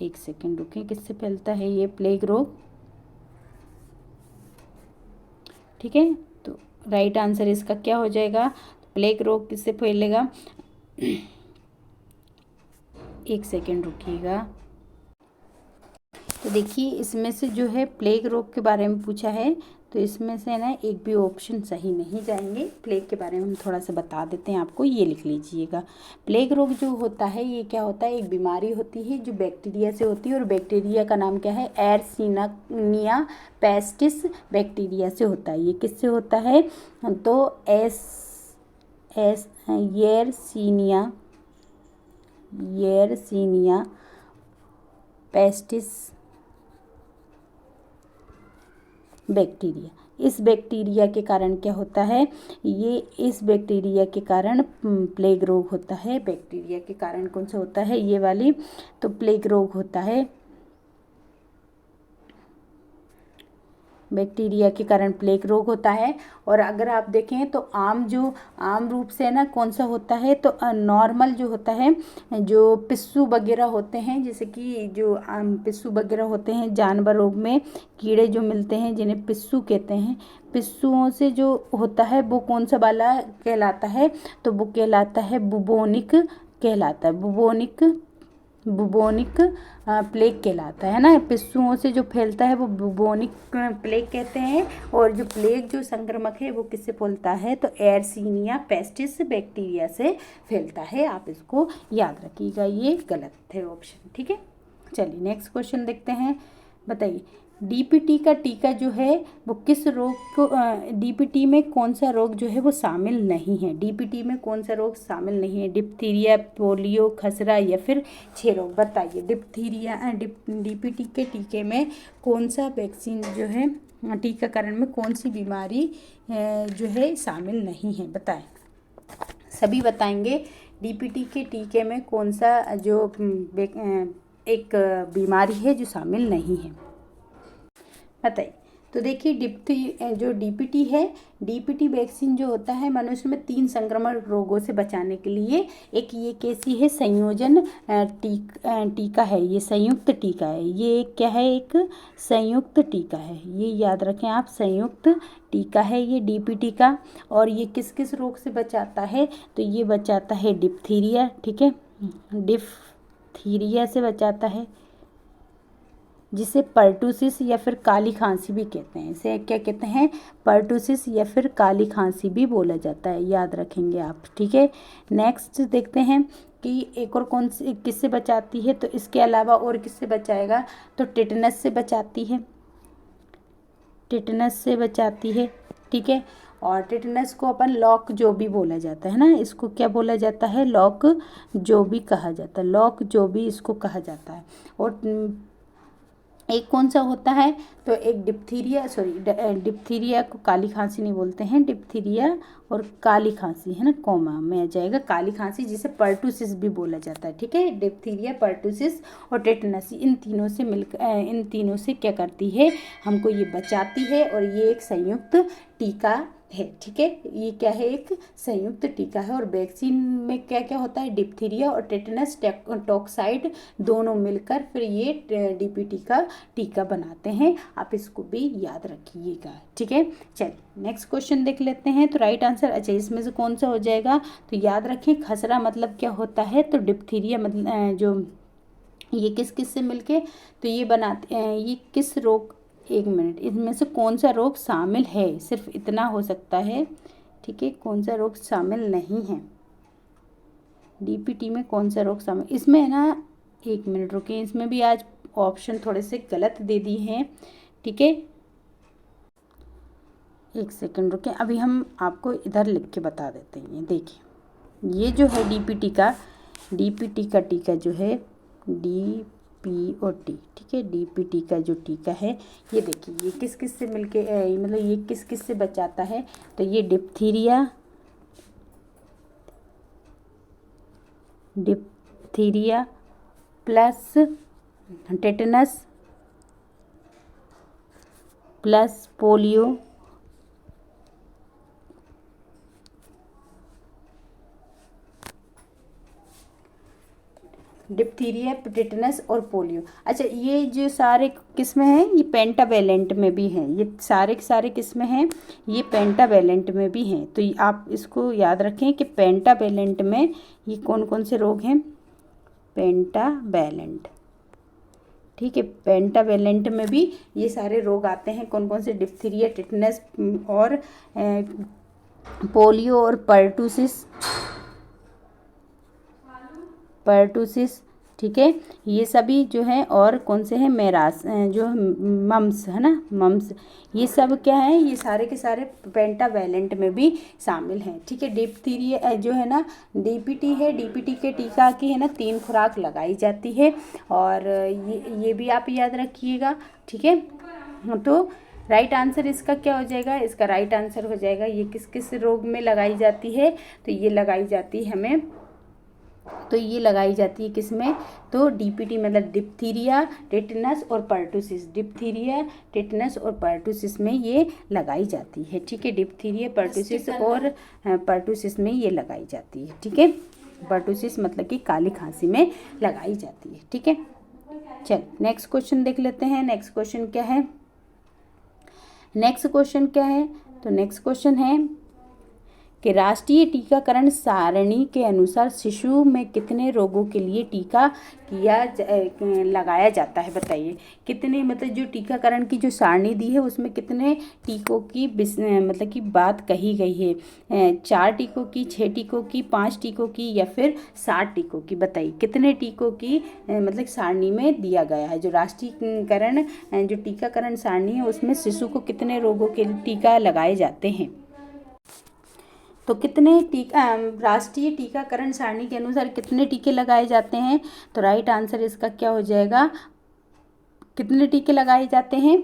एक सेकंड रुकें, किससे फैलता है ये प्लेग रोग? ठीक है, तो राइट आंसर इसका क्या हो जाएगा? प्लेग रोग किससे फैलेगा? एक सेकंड रुकिएगा। तो देखिए इसमें से जो है प्लेग रोग के बारे में पूछा है, तो इसमें से ना एक भी ऑप्शन सही नहीं जाएंगे। प्लेग के बारे में हम थोड़ा सा बता देते हैं आपको, ये लिख लीजिएगा। प्लेग रोग जो होता है ये क्या होता है? एक बीमारी होती है जो बैक्टीरिया से होती है, और बैक्टीरिया का नाम क्या है? एयरसीनिया पेस्टिस बैक्टीरिया से होता है। ये किससे होता है? तो येरसीनिया पेस्टिस बैक्टीरिया। इस बैक्टीरिया के कारण क्या होता है? ये इस बैक्टीरिया के कारण प्लेग रोग होता है। बैक्टीरिया के कारण कौन सा होता है? ये वाली तो प्लेग रोग होता है। बैक्टीरिया के कारण प्लेग रोग होता है। और अगर आप देखें तो आम रूप से ना कौन सा होता है? तो नॉर्मल जो होता है, जो पिस्सू वगैरह होते हैं, जैसे कि जो पिस्सू वगैरह होते हैं जानवरों में कीड़े जो मिलते हैं जिन्हें पिस्सू कहते हैं, पिस्सुओं से जो होता है वो कौन सा वाला कहलाता है? तो वो कहलाता है बुबोनिक कहलाता है। बुबोनिक प्लेग कहलाता है ना। पिस्सुओं से जो फैलता है वो बुबोनिक प्लेग कहते हैं। और जो प्लेग जो संक्रामक है वो किससे फैलता है? तो एयरसीनिया पेस्टिस बैक्टीरिया से फैलता है। आप इसको याद रखिएगा, ये गलत है ऑप्शन। ठीक है, चलिए नेक्स्ट क्वेश्चन देखते हैं। बताइए डीपीटी का टीका जो है वो किस रोग को, डीपीटी में कौन सा रोग जो है वो शामिल नहीं है, डीपीटी में कौन सा रोग शामिल नहीं है, डिप्थीरिया, पोलियो, खसरा या फिर छह रोग, बताइए। डीपीटी के टीके में कौन सा वैक्सीन जो है, टीकाकरण में कौन सी बीमारी जो है शामिल नहीं है, बताएं। सभी बताएंगे डीपीटी के टीके में कौन सा जो एक बीमारी है जो शामिल नहीं है, बताइए। तो देखिए जो डीपीटी है, डीपीटी वैक्सीन जो होता है मनुष्य में 3 संक्रमण रोगों से बचाने के लिए, एक ये कैसी है, संयोजन टीका है, ये संयुक्त टीका है, ये क्या है, एक संयुक्त टीका है, ये याद रखें आप, संयुक्त टीका है ये डीपीटी का। और ये किस किस रोग से बचाता है, तो ये बचाता है डिप्थीरिया, ठीक है, डिप्थीरिया से बचाता है, जिसे पर्टूसिस या फिर काली खांसी भी कहते हैं, इसे क्या कहते हैं, पर्टूसिस या फिर काली खांसी भी बोला जाता है, याद रखेंगे आप, ठीक है। नेक्स्ट देखते हैं कि एक और कौन सी किससे बचाती है, तो इसके अलावा और किससे बचाएगा, तो टिटनस से बचाती है, टिटनस से बचाती है, ठीक है। और टिटनस को अपन लॉक जो भी बोला जाता है ना, इसको क्या बोला जाता है, लॉक जो भी कहा जाता है, लॉक जो भी इसको कहा जाता है। और एक कौन सा होता है, तो एक डिप्थीरिया को काली खांसी नहीं बोलते हैं, डिप्थीरिया और काली खांसी है ना, कोमा में आ जाएगा काली खांसी, जिसे पर्टूसिस भी बोला जाता है, ठीक है। डिप्थीरिया, पर्टूसिस और टेटनस, इन तीनों से मिलकर, इन तीनों से क्या करती है, हमको ये बचाती है, और ये एक संयुक्त टीका है, ठीक है। ये क्या है, एक संयुक्त टीका है। और वैक्सीन में क्या क्या होता है, डिप्थीरिया और टेटनस टॉक्साइड दोनों मिलकर फिर ये डीपीटी का टीका बनाते हैं, आप इसको भी याद रखिएगा, ठीक है। चलिए नेक्स्ट क्वेश्चन देख लेते हैं। तो राइट आंसर, अच्छा इसमें से कौन सा हो जाएगा, तो याद रखें खसरा मतलब क्या होता है, तो डिप्थीरिया मतलब जो ये किस किस से मिलके तो ये बनाते हैं, ये किस रोग, एक मिनट, इसमें से कौन सा रोग शामिल है, सिर्फ इतना हो सकता है, ठीक है, कौन सा रोग शामिल नहीं है, डीपीटी में कौन सा रोग शामिल, इसमें है ना, एक मिनट रुकिए, इसमें भी आज ऑप्शन थोड़े से गलत दे दिए हैं, ठीक है, एक सेकंड रुकिए, अभी हम आपको इधर लिख के बता देते हैं। देखिए ये जो है डीपीटी का टीका जो है DPOT, ठीक है, डीपीटी का जो टीका है, ये देखिए ये किस किस से मिलके मतलब ये किस किस से बचाता है, तो ये diphtheria plus tetanus plus polio diphtheria, tetanus और पोलियो। अच्छा ये जो सारे किस में हैं, ये पेंटावेलेंट में भी हैं, ये सारे के सारे किस में हैं, ये पेंटावेलेंट में भी हैं। तो आप इसको याद रखें कि पेंटावेलेंट में ये कौन कौन से रोग हैं, पेंटावेलेंट, ठीक है, पेंटावेलेंट में भी ये सारे रोग आते हैं, कौन कौन से, डिप्थीरिया, टेटनस और पोलियो और पर्टूसिस, ठीक है, ये सभी जो है, और कौन से हैं, मेरास जो मम्स है ना, मम्स, ये सब क्या है, ये सारे के सारे पेंटावेलेंट में भी शामिल हैं, ठीक है। डिप्थीरिया जो है ना, डीपीटी है, डीपीटी के टीका की है ना 3 खुराक लगाई जाती है, और ये भी आप याद रखिएगा, ठीक है। तो राइट आंसर इसका क्या हो जाएगा, इसका राइट आंसर हो जाएगा, ये किस किस रोग में लगाई जाती है, तो ये लगाई जाती है हमें, तो ये लगाई जाती है किस में, तो डीपीटी मतलब डिप्थीरिया, टेटनस और पर्टूसिस, डिप्थीरिया, टेटनस और पर्टूसिस में ये लगाई जाती है, ठीक है, डिप्थीरिया, पर्टूसिस और पर्टूसिस में ये लगाई जाती है, ठीक है, पर्टूसिस मतलब कि काली खांसी में लगाई जाती है, ठीक है। चल नेक्स्ट क्वेश्चन देख लेते हैं। नेक्स्ट क्वेश्चन क्या है, नेक्स्ट क्वेश्चन क्या है, तो नेक्स्ट क्वेश्चन है कि राष्ट्रीय टीकाकरण सारणी के अनुसार शिशु में कितने रोगों के लिए टीका लगाया जाता है? बताइए कितने, मतलब जो टीकाकरण की जो सारणी दी है उसमें कितने टीकों की मतलब कि बात कही गई है? 4 टीकों की, 6 टीकों की, 5 टीकों की या फिर 60 टीकों की? बताइए कितने टीकों की मतलब सारणी में दिया गया है? जो राष्ट्रीयकरण जो टीकाकरण सारणी है उसमें शिशु को कितने रोगों के टीका लगाए जाते हैं? तो कितने राष्ट्रीय टीकाकरण सारणी के अनुसार कितने टीके लगाए जाते हैं? तो राइट आंसर इसका क्या हो जाएगा? कितने टीके लगाए जाते हैं?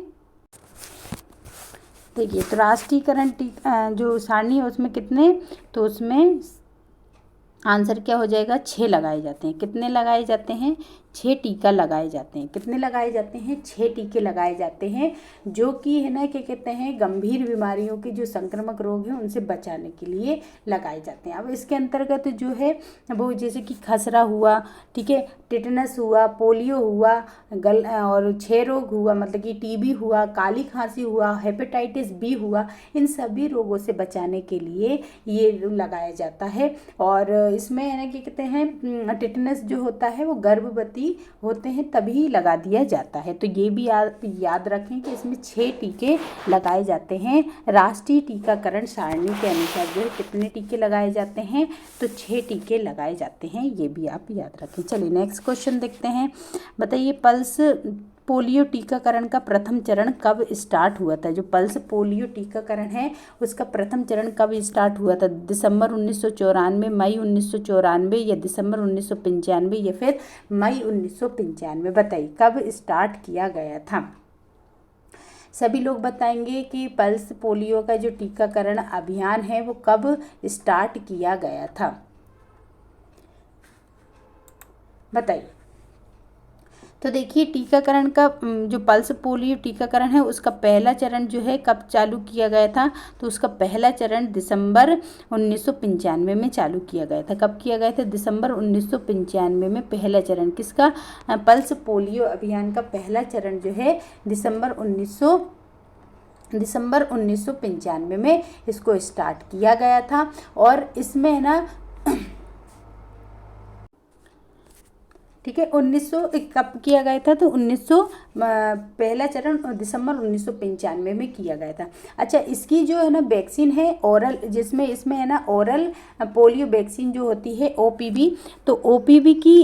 देखिए तो राष्ट्रीयकरण जो सारणी है उसमें कितने, तो उसमें आंसर क्या हो जाएगा? 6 लगाए जाते हैं। कितने लगाए जाते हैं? 6 टीका लगाए जाते हैं। कितने लगाए जाते हैं? 6 टीके लगाए जाते हैं, जो कि है ना क्या कहते हैं, गंभीर बीमारियों के जो संक्रामक रोग हैं उनसे बचाने के लिए लगाए जाते हैं। अब इसके अंतर्गत जो है वो जैसे कि खसरा हुआ, ठीक है, टिटनस हुआ, पोलियो हुआ, और क्षय रोग हुआ मतलब कि टीबी हुआ, काली खांसी हुआ, हेपेटाइटिस बी हुआ, इन सभी रोगों से बचाने के लिए ये लगाया जाता है। और इसमें है ना क्या कहते हैं, टिटनस जो होता है वो गर्भवती होते हैं तभी लगा दिया जाता है। तो ये भी याद रखें कि इसमें 6 टीके लगाए जाते हैं। राष्ट्रीय टीकाकरण सारणी के अनुसार जो कितने टीके लगाए जाते हैं? तो 6 टीके लगाए जाते हैं, ये भी आप याद रखें। चलिए नेक्स्ट क्वेश्चन देखते हैं। बताइए पल्स पोलियो टीकाकरण का प्रथम चरण कब स्टार्ट हुआ था? जो पल्स पोलियो टीकाकरण है उसका प्रथम चरण कब स्टार्ट हुआ था? दिसंबर 1994, मई 1994 या दिसंबर 1995 या फिर मई 1995? बताइए कब स्टार्ट किया गया था? सभी लोग बताएंगे कि पल्स पोलियो का जो टीकाकरण अभियान है वो कब स्टार्ट किया गया था? बताइए। तो देखिए टीकाकरण का जो पल्स पोलियो टीकाकरण है उसका पहला चरण जो है कब चालू किया गया था? तो उसका पहला चरण दिसंबर 1995 में चालू किया गया था। कब किया गया था? दिसंबर 1995 में पहला चरण किसका? पल्स पोलियो अभियान का पहला चरण जो है दिसंबर 1995 में इसको स्टार्ट किया गया था। और इसमें है ना ठीक है 1900 कब किया गया था? तो 1900 पहला चरण दिसंबर 1995 में किया गया था। अच्छा इसकी जो है ना वैक्सीन है ओरल, जिसमें इसमें है ना ओरल पोलियो वैक्सीन जो होती है OPV, तो OPV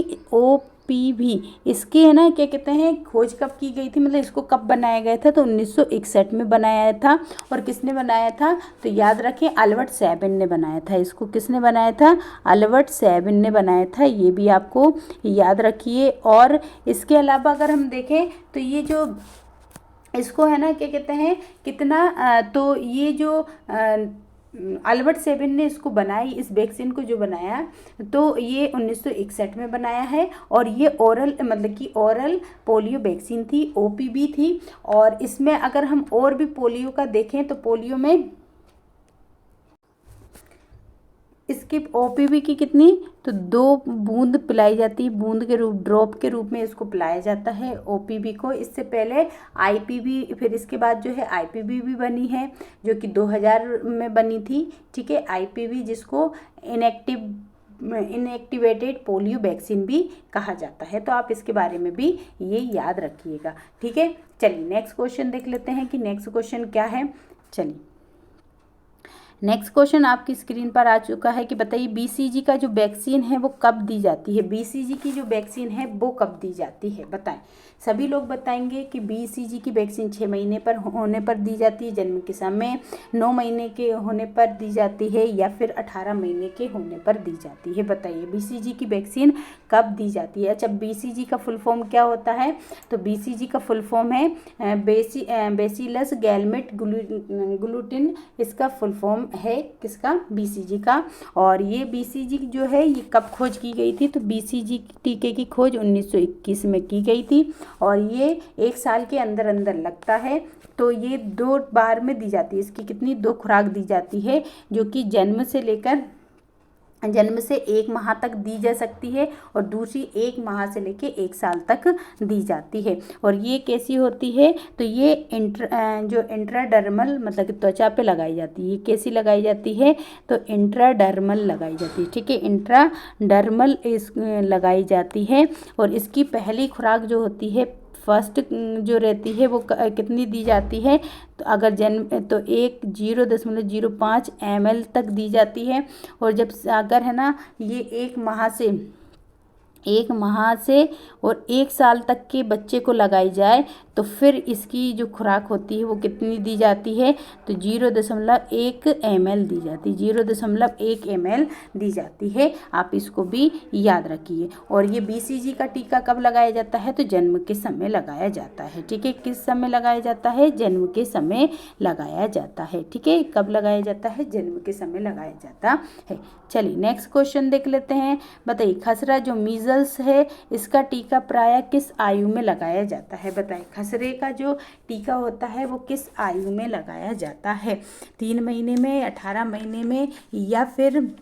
इसके है ना क्या कहते हैं खोज कब की गई थी, मतलब इसको कब बनाया गया था? तो 1961 में बनाया था। और किसने बनाया था? तो याद रखें अल्बर्ट सैबिन ने बनाया था। इसको किसने बनाया था? अल्बर्ट सैबिन ने बनाया था, ये भी आपको याद रखिए। और इसके अलावा अगर हम देखें तो ये जो इसको है ना क्या कहते हैं कितना, तो ये जो अल्बर्ट सैबिन ने इसको बनाई, इस वैक्सीन को जो बनाया तो ये 1961 में बनाया है। और ये ओरल मतलब कि ओरल पोलियो वैक्सीन थी, OPV थी। और इसमें अगर हम और भी पोलियो का देखें तो पोलियो में इसकी OPV की कितनी, तो 2 बूंद पिलाई जाती है, बूंद के रूप ड्रॉप के रूप में इसको पिलाया जाता है OPV को। इससे पहले IPV, फिर इसके बाद जो है IPV भी बनी है जो कि 2000 में बनी थी, ठीक है। IPV जिसको इनएक्टिवेटेड पोलियो वैक्सीन भी कहा जाता है। तो आप इसके बारे में भी ये याद रखिएगा, ठीक है। चलिए नेक्स्ट क्वेश्चन देख लेते हैं कि नेक्स्ट क्वेश्चन क्या है। चलिए नेक्स्ट क्वेश्चन आपकी स्क्रीन पर आ चुका है कि बताइए BCG का जो वैक्सीन है वो कब दी जाती है? BCG की जो वैक्सीन है वो कब दी जाती है? बताएं। सभी लोग बताएंगे कि BCG की वैक्सीन 6 महीने पर होने पर दी जाती है, जन्म के समय 9 महीने के होने पर दी जाती है, या फिर 18 महीने के होने पर दी जाती है। बताइए BCG की वैक्सीन कब दी जाती है? अच्छा BCG का फुल फॉर्म क्या होता है? तो BCG का फुल फॉर्म है बेसिलस गैलमेट ग्लूटिन, इसका फुल फॉर्म है किसका? BCG का। और ये BCG जो है ये कब खोज की गई थी? तो BCG टीके की खोज 1921 में की गई थी। और ये 1 साल के अंदर अंदर लगता है। तो ये 2 बार में दी जाती है। इसकी कितनी? 2 खुराक दी जाती है, जो कि जन्म से लेकर जन्म से 1 माह तक दी जा सकती है और दूसरी 1 माह से लेके 1 साल तक दी जाती है। और ये कैसी होती है, तो ये जो इंट्राडर्मल मतलब कि त्वचा पे लगाई जाती है। ये कैसी लगाई जाती है, तो इंट्राडर्मल लगाई जाती है। ठीक है, इंट्राडर्मल इस लगाई जाती है। और इसकी पहली खुराक जो होती है, फर्स्ट जो रहती है, वो कितनी दी जाती है, तो अगर जन्म तो 0.05 ml तक दी जाती है। और जब अगर है ना ये 1 माह से और 1 साल तक के बच्चे को लगाई जाए तो फिर इसकी जो खुराक होती है वो कितनी दी जाती है, तो 0.1 ml दी जाती है। 0.1 ml दी जाती है। आप इसको भी याद रखिए। और ये BCG का टीका कब लगाया जाता है, तो जन्म के समय लगाया जाता है। ठीक है, किस समय लगाया जाता है, जन्म के समय लगाया जाता है। ठीक है, कब लगाया जाता है, जन्म के समय लगाया जाता है। चलिए नेक्स्ट क्वेश्चन देख लेते हैं। बताइए, खसरा जो मीजल्स है इसका टीका प्रायः किस आयु में लगाया जाता है। बताइए, खसरे का जो टीका होता है वो किस आयु में लगाया जाता है, 3 महीने में, 18 महीने में, या फिर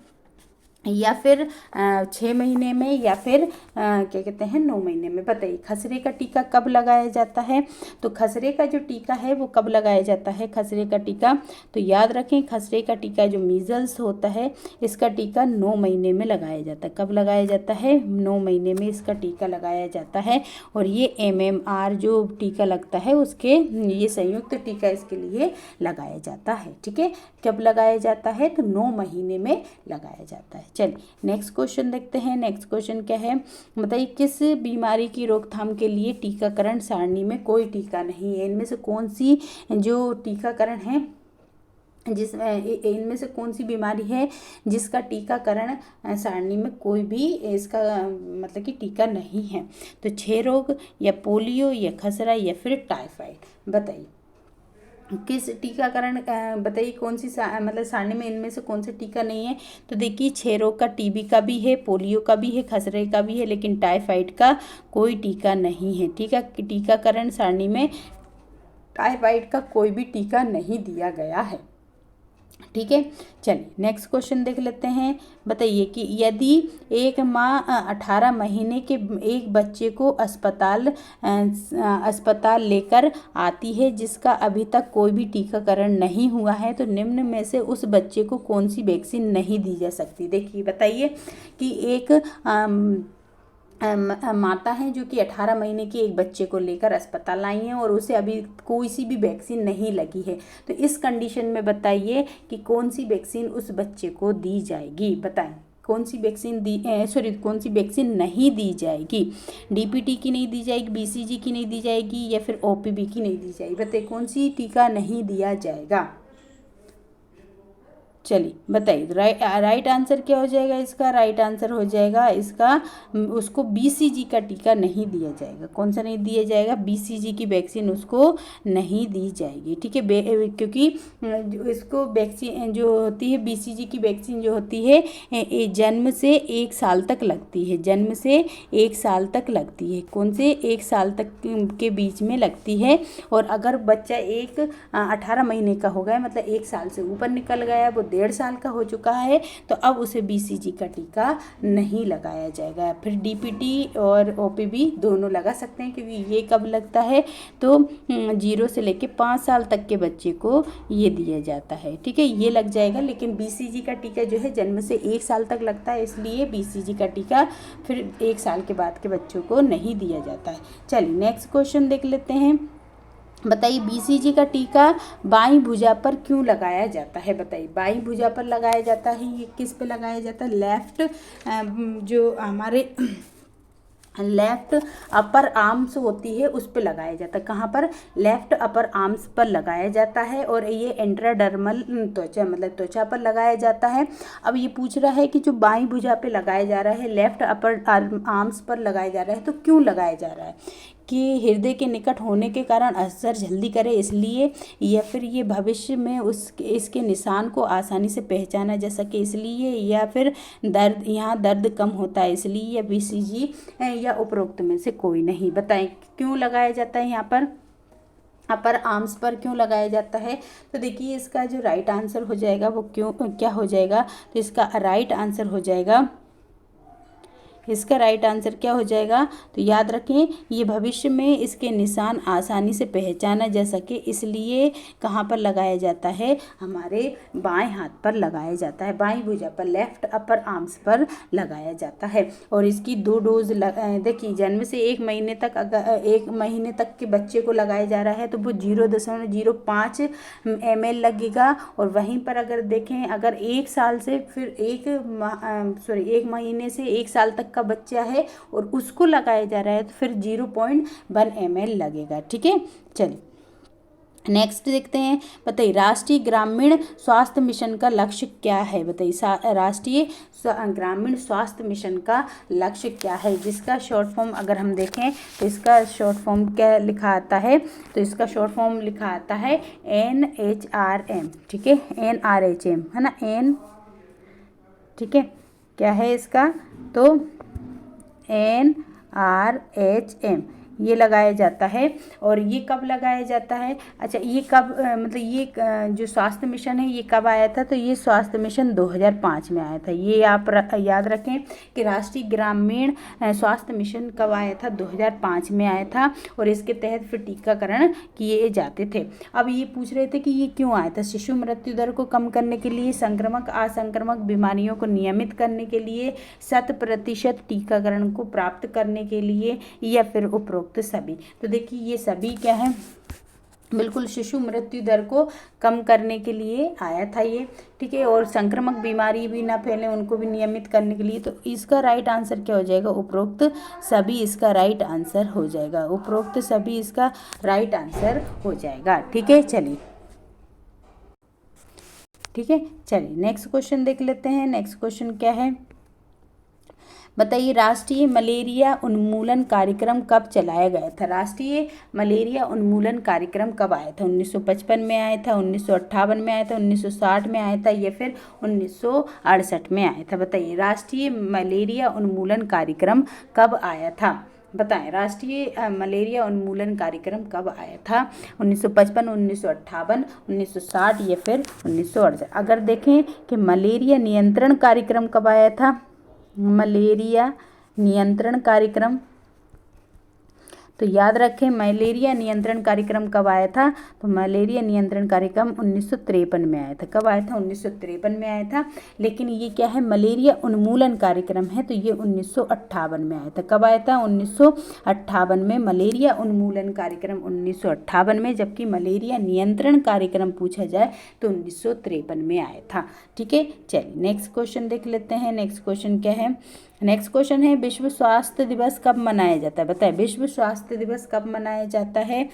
6 महीने में, या फिर क्या कहते हैं 9 महीने में। बताइए, खसरे का टीका कब लगाया जाता है, तो खसरे का जो टीका है वो कब लगाया जाता है, खसरे का टीका, तो याद रखें खसरे का टीका जो मीजल्स होता है इसका टीका 9 महीने में लगाया जाता है। कब लगाया जाता है, 9 महीने में इसका टीका लगाया जाता है। और ये MMR जो टीका लगता है उसके ये संयुक्त टीका इसके लिए लगाया जाता है। ठीक है, कब लगाया जाता है, तो 9 महीने में लगाया जाता है। चलिए नेक्स्ट क्वेश्चन देखते हैं। नेक्स्ट क्वेश्चन क्या है, बताइए, किस बीमारी की रोकथाम के लिए टीकाकरण सारणी में कोई टीका नहीं है। इनमें से कौन सी जो टीकाकरण है इनमें से कौन सी बीमारी है जिसका टीकाकरण सारणी में कोई भी इसका मतलब कि टीका नहीं है, तो क्षय रोग, या पोलियो, या खसरा, या फिर टाइफाइड। बताइए किस टीकाकरण बताइए कौन सी मतलब सारणी में इनमें से कौन सा टीका नहीं है, तो देखिए क्षय रोग का, TB का भी है, पोलियो का भी है, खसरे का भी है, लेकिन टाइफाइड का कोई टीका नहीं है। ठीक है, टीकाकरण सारणी में टाइफाइड का कोई भी टीका नहीं दिया गया है। ठीक है, चलिए नेक्स्ट क्वेश्चन देख लेते हैं। बताइए कि यदि एक माँ 18 महीने के एक बच्चे को अस्पताल लेकर आती है जिसका अभी तक कोई भी टीकाकरण नहीं हुआ है, तो निम्न में से उस बच्चे को कौन सी वैक्सीन नहीं दी जा सकती। देखिए बताइए कि एक माता हैं जो कि 18 महीने के एक बच्चे को लेकर अस्पताल आई हैं और उसे अभी कोई सी भी वैक्सीन नहीं लगी है, तो इस कंडीशन में बताइए कि कौन सी वैक्सीन उस बच्चे को दी जाएगी। बताएं कौन सी वैक्सीन कौन सी वैक्सीन नहीं दी जाएगी। DPT की नहीं दी जाएगी, BCG की नहीं दी जाएगी, या फिर OPV की नहीं दी जाएगी। बताइए कौन सी टीका नहीं दिया जाएगा। चलिए बताइए राइट आंसर क्या हो जाएगा इसका, राइट आंसर हो जाएगा इसका उसको BCG का टीका नहीं दिया जाएगा। कौन सा नहीं दिया जाएगा, BCG की वैक्सीन उसको नहीं दी जाएगी। ठीक है, क्योंकि इसको वैक्सीन जो होती है BCG की वैक्सीन जो होती है जन्म से 1 साल तक लगती है, जन्म से 1 साल तक लगती है। कौन से 1 साल तक के बीच में लगती है। और अगर बच्चा 18 महीने का हो गया मतलब 1 साल से ऊपर निकल गया, वो 1.5 साल का हो चुका है, तो अब उसे BCG का टीका नहीं लगाया जाएगा। फिर DPT और OPV दोनों लगा सकते हैं, क्योंकि ये कब लगता है, तो 0 से लेके 5 साल तक के बच्चे को ये दिया जाता है। ठीक है, ये लग जाएगा। लेकिन BCG का टीका जो है जन्म से 1 साल तक लगता है, इसलिए BCG का टीका फिर 1 साल के बाद के बच्चों को नहीं दिया जाता है। चलिए नेक्स्ट क्वेश्चन देख लेते हैं। बताइए BCG का टीका बाईं भुजा पर क्यों लगाया जाता है। बताइए बाईं भुजा पर लगाया जाता है, ये किस पे लगाया जाता है, लेफ्ट जो हमारे लेफ्ट अपर आर्म्स होती है उस पर लगाया जाता है। कहाँ पर, लेफ्ट अपर आर्म्स पर लगाया जाता है। और ये इंट्राडर्मल त्वचा मतलब त्वचा पर लगाया जाता है। अब ये पूछ रहा है कि जो बाईं भुजा पे लगाया जा रहा है, लेफ्ट अपर आर्म्स पर लगाया जा रहा है, तो क्यों लगाया जा रहा है, कि हृदय के निकट होने के कारण असर जल्दी करे इसलिए, या फिर ये भविष्य में इसके निशान को आसानी से पहचाना जा सके इसलिए, या फिर यहाँ दर्द कम होता है इसलिए, या BCG या उपरोक्त में से कोई नहीं। बताएं क्यों लगाया जाता है यहाँ पर। अपर आर्म्स पर क्यों लगाया जाता है? तो देखिए इसका जो राइट आंसर हो जाएगा वो क्या हो जाएगा, तो इसका राइट आंसर हो जाएगा, इसका राइट आंसर क्या हो जाएगा, तो याद रखें ये भविष्य में इसके निशान आसानी से पहचाना जा सके इसलिए कहाँ पर लगाया जाता है, हमारे बाएं हाथ पर लगाया जाता है, बाईं भुजा पर, लेफ्ट अपर आर्म्स पर लगाया जाता है। और इसकी 2 डोज देखिए जन्म से 1 महीने तक, अगर 1 महीने तक के बच्चे को लगाया जा रहा है तो वो 0.05 ml लगेगा। और वहीं पर अगर देखें, अगर 1 साल से फिर 1 महीने से 1 साल तक का बच्चा है और उसको लगाया जा रहा है तो फिर 0.1 ml लगेगा। ठीक है, चलिए नेक्स्ट देखते हैं। बताइए राष्ट्रीय ग्रामीण स्वास्थ्य मिशन का लक्ष्य क्या है? बताइए राष्ट्रीय ग्रामीण स्वास्थ्य मिशन का लक्ष्य क्या है, जिसका शॉर्ट फॉर्म अगर हम देखें तो इसका शॉर्ट फॉर्म क्या लिखा आता है, तो इसका शॉर्ट फॉर्म लिखा आता है NHRM। ठीक है, NRHM है ना, ठीक है, क्या है इसका, तो NRHM ये लगाया जाता है। और ये कब लगाया जाता है, अच्छा ये कब मतलब ये जो स्वास्थ्य मिशन है ये कब आया था, तो ये स्वास्थ्य मिशन 2005 में आया था। ये आप याद रखें कि राष्ट्रीय ग्रामीण स्वास्थ्य मिशन कब आया था, 2005 में आया था। और इसके तहत फिर टीकाकरण किए जाते थे। अब ये पूछ रहे थे कि ये क्यों आया था, शिशु मृत्यु दर को कम करने के लिए, संक्रामक असंक्रामक बीमारियों को नियमित करने के लिए, 100% टीकाकरण को प्राप्त करने के लिए, या फिर उपरोक्त सभी। तो देखिए ये सभी क्या है, बिल्कुल शिशु मृत्यु दर को कम करने के लिए आया था ये। ठीक है, और संक्रामक बीमारी भी ना फैले उनको भी नियमित करने के लिए। तो इसका राइट आंसर क्या हो जाएगा, उपरोक्त सभी इसका राइट आंसर हो जाएगा, उपरोक्त सभी इसका राइट आंसर हो जाएगा। ठीक है, चलिए नेक्स्ट क्वेश्चन देख लेते हैं। नेक्स्ट क्वेश्चन क्या है, बताइए राष्ट्रीय मलेरिया उन्मूलन कार्यक्रम कब चलाया गया था? राष्ट्रीय मलेरिया उन्मूलन कार्यक्रम कब आया था? 1955 में आया था, 1958 में आया था, 1960 में आया था, या फिर 1968 में आया था? बताइए राष्ट्रीय मलेरिया उन्मूलन कार्यक्रम कब आया था? बताएं राष्ट्रीय मलेरिया उन्मूलन कार्यक्रम कब आया था? 1955, 1958, 1960 या फिर 1968? अगर देखें कि मलेरिया नियंत्रण कार्यक्रम कब आया था, मलेरिया नियंत्रण कार्यक्रम, तो याद रखें मलेरिया नियंत्रण कार्यक्रम कब आया था, तो मलेरिया नियंत्रण कार्यक्रम 1953 में आया था। कब आया था? 1953 में आया था। लेकिन ये क्या है, मलेरिया उन्मूलन कार्यक्रम है, तो ये 1958 में आया था। कब आया था? 1958 में मलेरिया उन्मूलन कार्यक्रम 1958 में, जबकि मलेरिया नियंत्रण कार्यक्रम पूछा जाए तो 1953 में आया था। ठीक है, चलिए नेक्स्ट क्वेश्चन देख लेते हैं। नेक्स्ट क्वेश्चन क्या है, नेक्स्ट क्वेश्चन है विश्व स्वास्थ्य दिवस कब मनाया जाता है? बताएं विश्व स्वास्थ्य दिवस कब मनाया जाता है?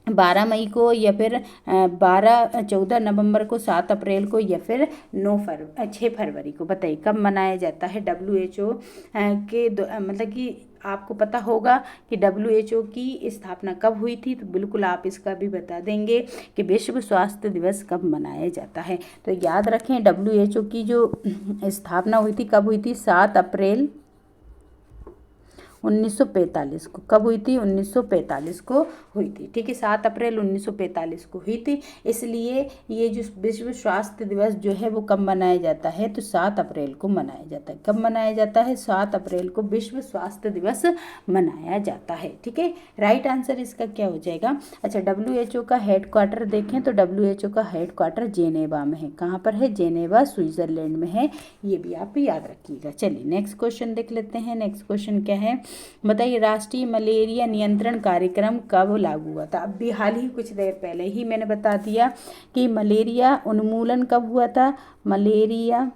12 मई को, या फिर 14 नवंबर को, 7 अप्रैल को, या फिर 6 फरवरी को? बताइए कब मनाया जाता है? WHO के मतलब कि आपको पता होगा कि WHO की स्थापना कब हुई थी, तो बिल्कुल आप इसका भी बता देंगे कि विश्व स्वास्थ्य दिवस कब मनाया जाता है। तो याद रखें WHO की जो स्थापना हुई थी कब हुई थी? 7 अप्रैल 1945 को। कब हुई थी? 1945 को हुई थी। ठीक है, 7 अप्रैल 1945 को हुई थी। इसलिए ये जो विश्व स्वास्थ्य दिवस जो है वो कब मनाया जाता है, तो 7 अप्रैल को मनाया जाता है। कब मनाया जाता है? 7 अप्रैल को विश्व स्वास्थ्य दिवस मनाया जाता है। ठीक है, राइट आंसर इसका क्या हो जाएगा? अच्छा, WHO का हेडक्वार्टर देखें तो WHO का हेडक्वार्टर जेनेवा में है। कहाँ पर है? जेनेवा, स्विट्जरलैंड में है। ये भी आप याद रखिएगा। चलिए नेक्स्ट क्वेश्चन देख लेते हैं। नेक्स्ट क्वेश्चन क्या है, बताइए राष्ट्रीय मलेरिया नियंत्रण कार्यक्रम कब लागू हुआ था? अभी हाल ही कुछ देर पहले ही मैंने बता दिया कि मलेरिया उन्मूलन कब हुआ था। मलेरिया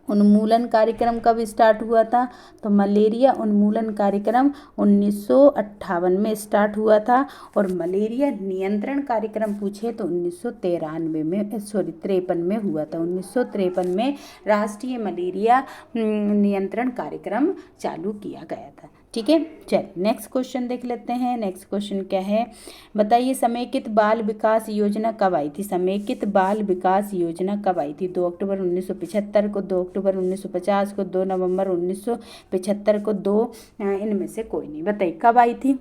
उन्मूलन कार्यक्रम कब स्टार्ट हुआ था? तो मलेरिया उन्मूलन कार्यक्रम 1958 में स्टार्ट हुआ था। और मलेरिया नियंत्रण कार्यक्रम पूछे तो 1953 में हुआ था। 1953 में राष्ट्रीय मलेरिया नियंत्रण कार्यक्रम चालू किया गया था। ठीक है, चलिए नेक्स्ट क्वेश्चन देख लेते हैं। नेक्स्ट क्वेश्चन क्या है, बताइए समेकित बाल विकास योजना कब आई थी? समेकित बाल विकास योजना कब आई थी? 2 अक्टूबर 1975 को, 2 अक्टूबर 1950 को, 2 नवंबर 1975 को, 2 इनमें से कोई नहीं। बताइए कब आई थी?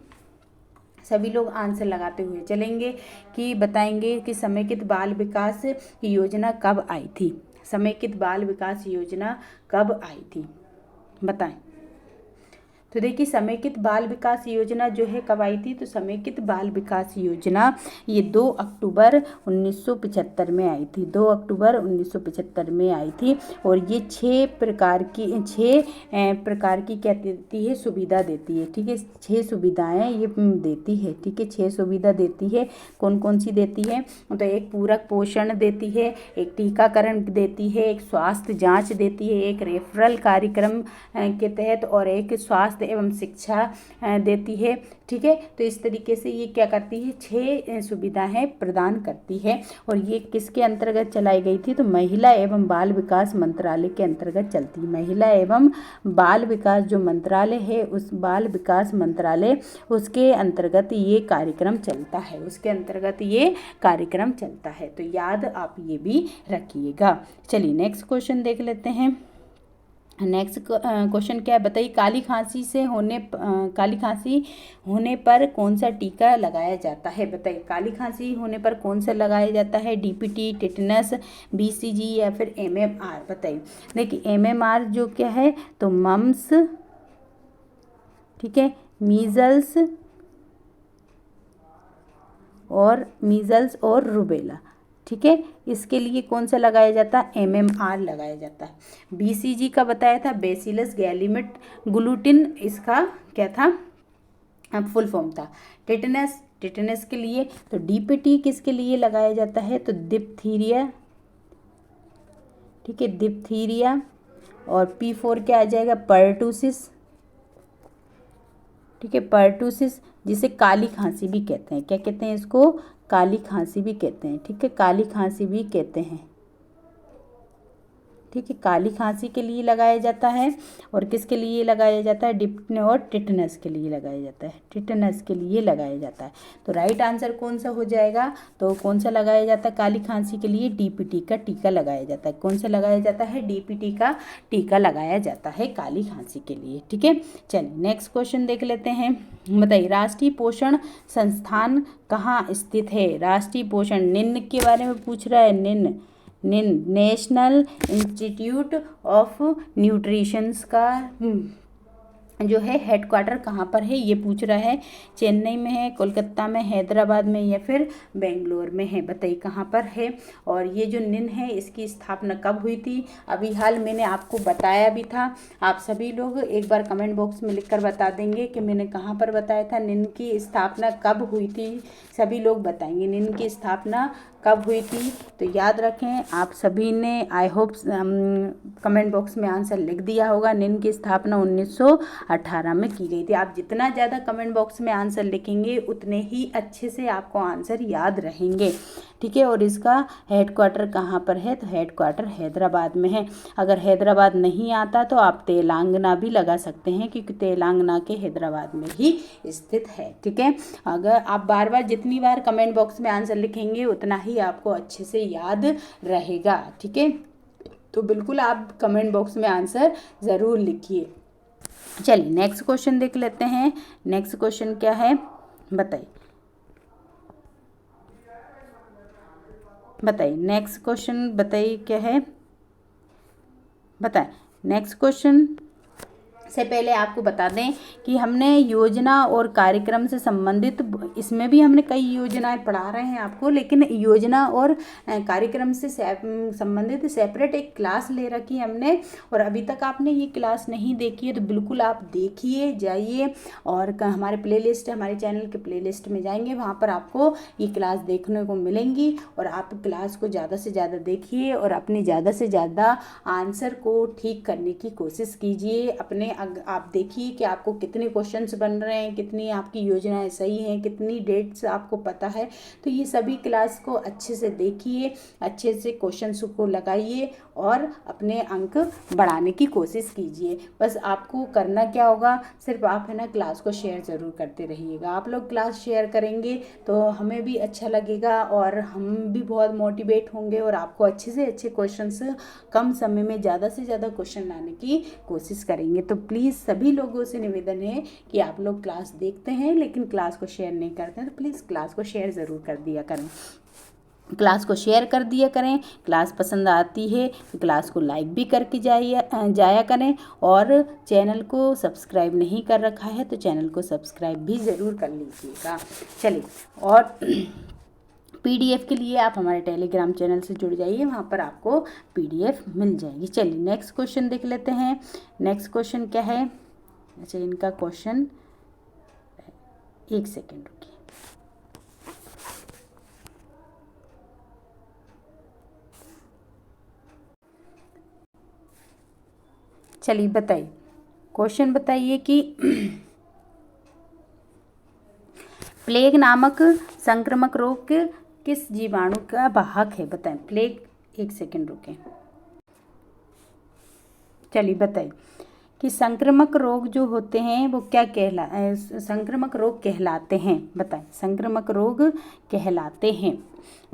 सभी लोग आंसर लगाते हुए चलेंगे कि बताएंगे कि समेकित बाल विकास योजना कब आई थी। समेकित बाल विकास योजना कब आई थी बताएं। तो देखिए समेकित बाल विकास योजना जो है कब आई थी, तो समेकित बाल विकास योजना ये 2 अक्टूबर 1975 में आई थी। 2 अक्टूबर 1975 में आई थी और ये 6 प्रकार की क्या देती है, सुविधा देती है। ठीक है, 6 सुविधाएं ये देती है। ठीक है, 6 सुविधा देती है। कौन कौन सी देती है, तो एक पूरक पोषण देती है, एक टीकाकरण देती है, एक स्वास्थ्य जाँच देती है, एक रेफरल कार्यक्रम के तहत, और एक स्वास्थ्य एवं शिक्षा देती है। ठीक है, तो इस तरीके से ये क्या करती है, 6 सुविधाएं प्रदान करती है। और ये किसके अंतर्गत चलाई गई थी, तो महिला एवं बाल विकास मंत्रालय के अंतर्गत चलती है। महिला एवं बाल विकास जो मंत्रालय है, उस बाल विकास मंत्रालय उसके अंतर्गत ये कार्यक्रम चलता है, उसके अंतर्गत ये कार्यक्रम चलता है। तो याद आप ये भी रखिएगा। चलिए नेक्स्ट क्वेश्चन देख लेते हैं। नेक्स्ट क्वेश्चन क्या है बताइए, काली खांसी होने पर कौन सा टीका लगाया जाता है बताइए। काली खांसी होने पर कौन सा लगाया जाता है, डीपीटी, टिटनस, बीसीजी या फिर एमएमआर बताइए। देखिए एमएमआर जो क्या है, तो मम्स, ठीक है, मीजल्स और रुबेला। ठीक है, इसके लिए कौन सा लगाया जाता है, एमएमआर लगाया जाता है। बीसीजी का बताया था, बेसिलस गैलीमिट ग्लूटिन, इसका क्या था, फुल फॉर्म था। टिटनस के लिए, तो डीपीटी किसके लिए लगाया जाता है, तो डिप्थीरिया। ठीक है, डिप्थीरिया। और P4 क्या आ जाएगा, पर्टूसिस। ठीक है, पर्टूसिस जिसे काली खांसी भी कहते हैं। क्या कहते हैं इसको, काली खांसी भी कहते हैं। ठीक है, काली खांसी भी कहते हैं। ठीक है, काली खांसी के लिए लगाया जाता है। और किसके लिए लगाया जाता है, डिप्थीरिया और टिटनस के लिए लगाया जाता है। टिटनस के लिए लगाया जाता है। तो राइट आंसर कौन सा हो जाएगा, तो कौन सा लगाया जाता है, काली खांसी के लिए डीपीटी का टीका लगाया जाता है। कौन सा लगाया जाता है, डीपीटी का टीका लगाया जाता है काली खांसी के लिए। ठीक है, चलिए नेक्स्ट क्वेश्चन देख लेते हैं। बताइए राष्ट्रीय पोषण संस्थान कहाँ स्थित है। राष्ट्रीय पोषण, निम्न के बारे में पूछ रहा है, निम्न नेशनल इंस्टीट्यूट ऑफ न्यूट्रिशंस का जो है हेडक्वार्टर कहाँ पर है, ये पूछ रहा है। चेन्नई में है, कोलकाता में, हैदराबाद में या फिर बेंगलोर में है बताइए कहाँ पर है। और ये जो निन है इसकी स्थापना कब हुई थी, अभी हाल मैंने आपको बताया भी था। आप सभी लोग एक बार कमेंट बॉक्स में लिखकर बता देंगे कि मैंने कहाँ पर बताया था, निन की स्थापना कब हुई थी। सभी लोग बताएंगे निन की स्थापना कब हुई थी। तो याद रखें आप सभी ने, आई होप कमेंट बॉक्स में आंसर लिख दिया होगा। निन की स्थापना 1918 में की गई थी। आप जितना ज़्यादा कमेंट बॉक्स में आंसर लिखेंगे उतने ही अच्छे से आपको आंसर याद रहेंगे। ठीक है, और इसका हेडक्वार्टर कहाँ पर है, तो हेडक्वार्टर हैदराबाद में है। अगर हैदराबाद नहीं आता तो आप तेलंगाना भी लगा सकते हैं, क्योंकि तेलंगाना के हैदराबाद में ही स्थित है। ठीक है, अगर आप बार बार जितनी बार कमेंट बॉक्स में आंसर लिखेंगे उतना ही आपको अच्छे से याद रहेगा। ठीक है, तो बिल्कुल आप कमेंट बॉक्स में आंसर ज़रूर लिखिए। चलिए नेक्स्ट क्वेश्चन देख लेते हैं। नेक्स्ट क्वेश्चन क्या है बताइए, नेक्स्ट क्वेश्चन बताइए क्या है, बताएं। नेक्स्ट क्वेश्चन से पहले आपको बता दें कि हमने योजना और कार्यक्रम से संबंधित, इसमें भी हमने कई योजनाएं पढ़ा रहे हैं आपको, लेकिन योजना और कार्यक्रम से संबंधित सेपरेट एक क्लास ले रखी है हमने। और अभी तक आपने ये क्लास नहीं देखी है तो बिल्कुल आप देखिए, जाइए और हमारे प्लेलिस्ट, हमारे चैनल के प्लेलिस्ट में जाएंगे, वहाँ पर आपको ये क्लास देखने को मिलेंगी। और आप क्लास को ज़्यादा से ज़्यादा देखिए और अपने ज़्यादा से ज़्यादा आंसर को ठीक करने की कोशिश कीजिए। अपने आप देखिए कि आपको कितने क्वेश्चंस बन रहे हैं, कितनी आपकी योजनाएं सही हैं, कितनी डेट्स आपको पता है। तो ये सभी क्लास को अच्छे से देखिए, अच्छे से क्वेश्चंस को लगाइए और अपने अंक बढ़ाने की कोशिश कीजिए। बस आपको करना क्या होगा, सिर्फ आप है ना क्लास को शेयर ज़रूर करते रहिएगा। आप लोग क्लास शेयर करेंगे तो हमें भी अच्छा लगेगा और हम भी बहुत मोटिवेट होंगे और आपको अच्छे से अच्छे क्वेश्चंस कम समय में ज़्यादा से ज़्यादा क्वेश्चन लाने की कोशिश करेंगे। तो प्लीज़ सभी लोगों से निवेदन है कि आप लोग क्लास देखते हैं लेकिन क्लास को शेयर नहीं करते हैं, तो प्लीज़ क्लास को शेयर ज़रूर कर दिया करें। क्लास को शेयर कर दिया करें। क्लास पसंद आती है तो क्लास को लाइक भी करके जाया करें, और चैनल को सब्सक्राइब नहीं कर रखा है तो चैनल को सब्सक्राइब भी ज़रूर कर लीजिएगा। चलिए, और पीडीएफ के लिए आप हमारे टेलीग्राम चैनल से जुड़ जाइए, वहाँ पर आपको पीडीएफ मिल जाएगी। चलिए नेक्स्ट क्वेश्चन देख लेते हैं। नेक्स्ट क्वेश्चन क्या है? अच्छा, इनका क्वेश्चन, एक सेकेंड रुकिए। चलिए बताइए, क्वेश्चन बताइए कि प्लेग नामक संक्रामक रोग किस जीवाणु का वाहक है? बताएं। प्लेग, एक सेकेंड रुकें। चलिए बताइए कि संक्रामक रोग जो होते हैं वो क्या संक्रामक रोग कहलाते हैं? बताएं। संक्रामक रोग कहलाते हैं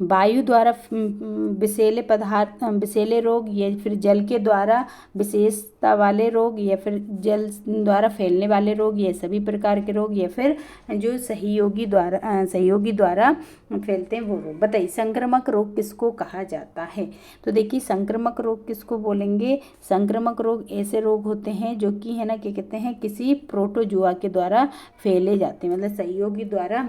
वायु द्वारा विषैले पदार्थ, विषैले रोग, या फिर जल के द्वारा विशेषता वाले रोग, या फिर जल द्वारा फैलने वाले रोग, या सभी प्रकार के रोग, या फिर जो सहयोगी द्वारा फैलते हैं वो रोग। बताइए संक्रामक रोग किसको कहा जाता है? तो देखिए संक्रामक रोग किसको बोलेंगे? संक्रामक रोग ऐसे रोग होते हैं जो कि है ना क्या कहते हैं, किसी प्रोटोजुआ के द्वारा फैले जाते हैं, मतलब सहयोगी द्वारा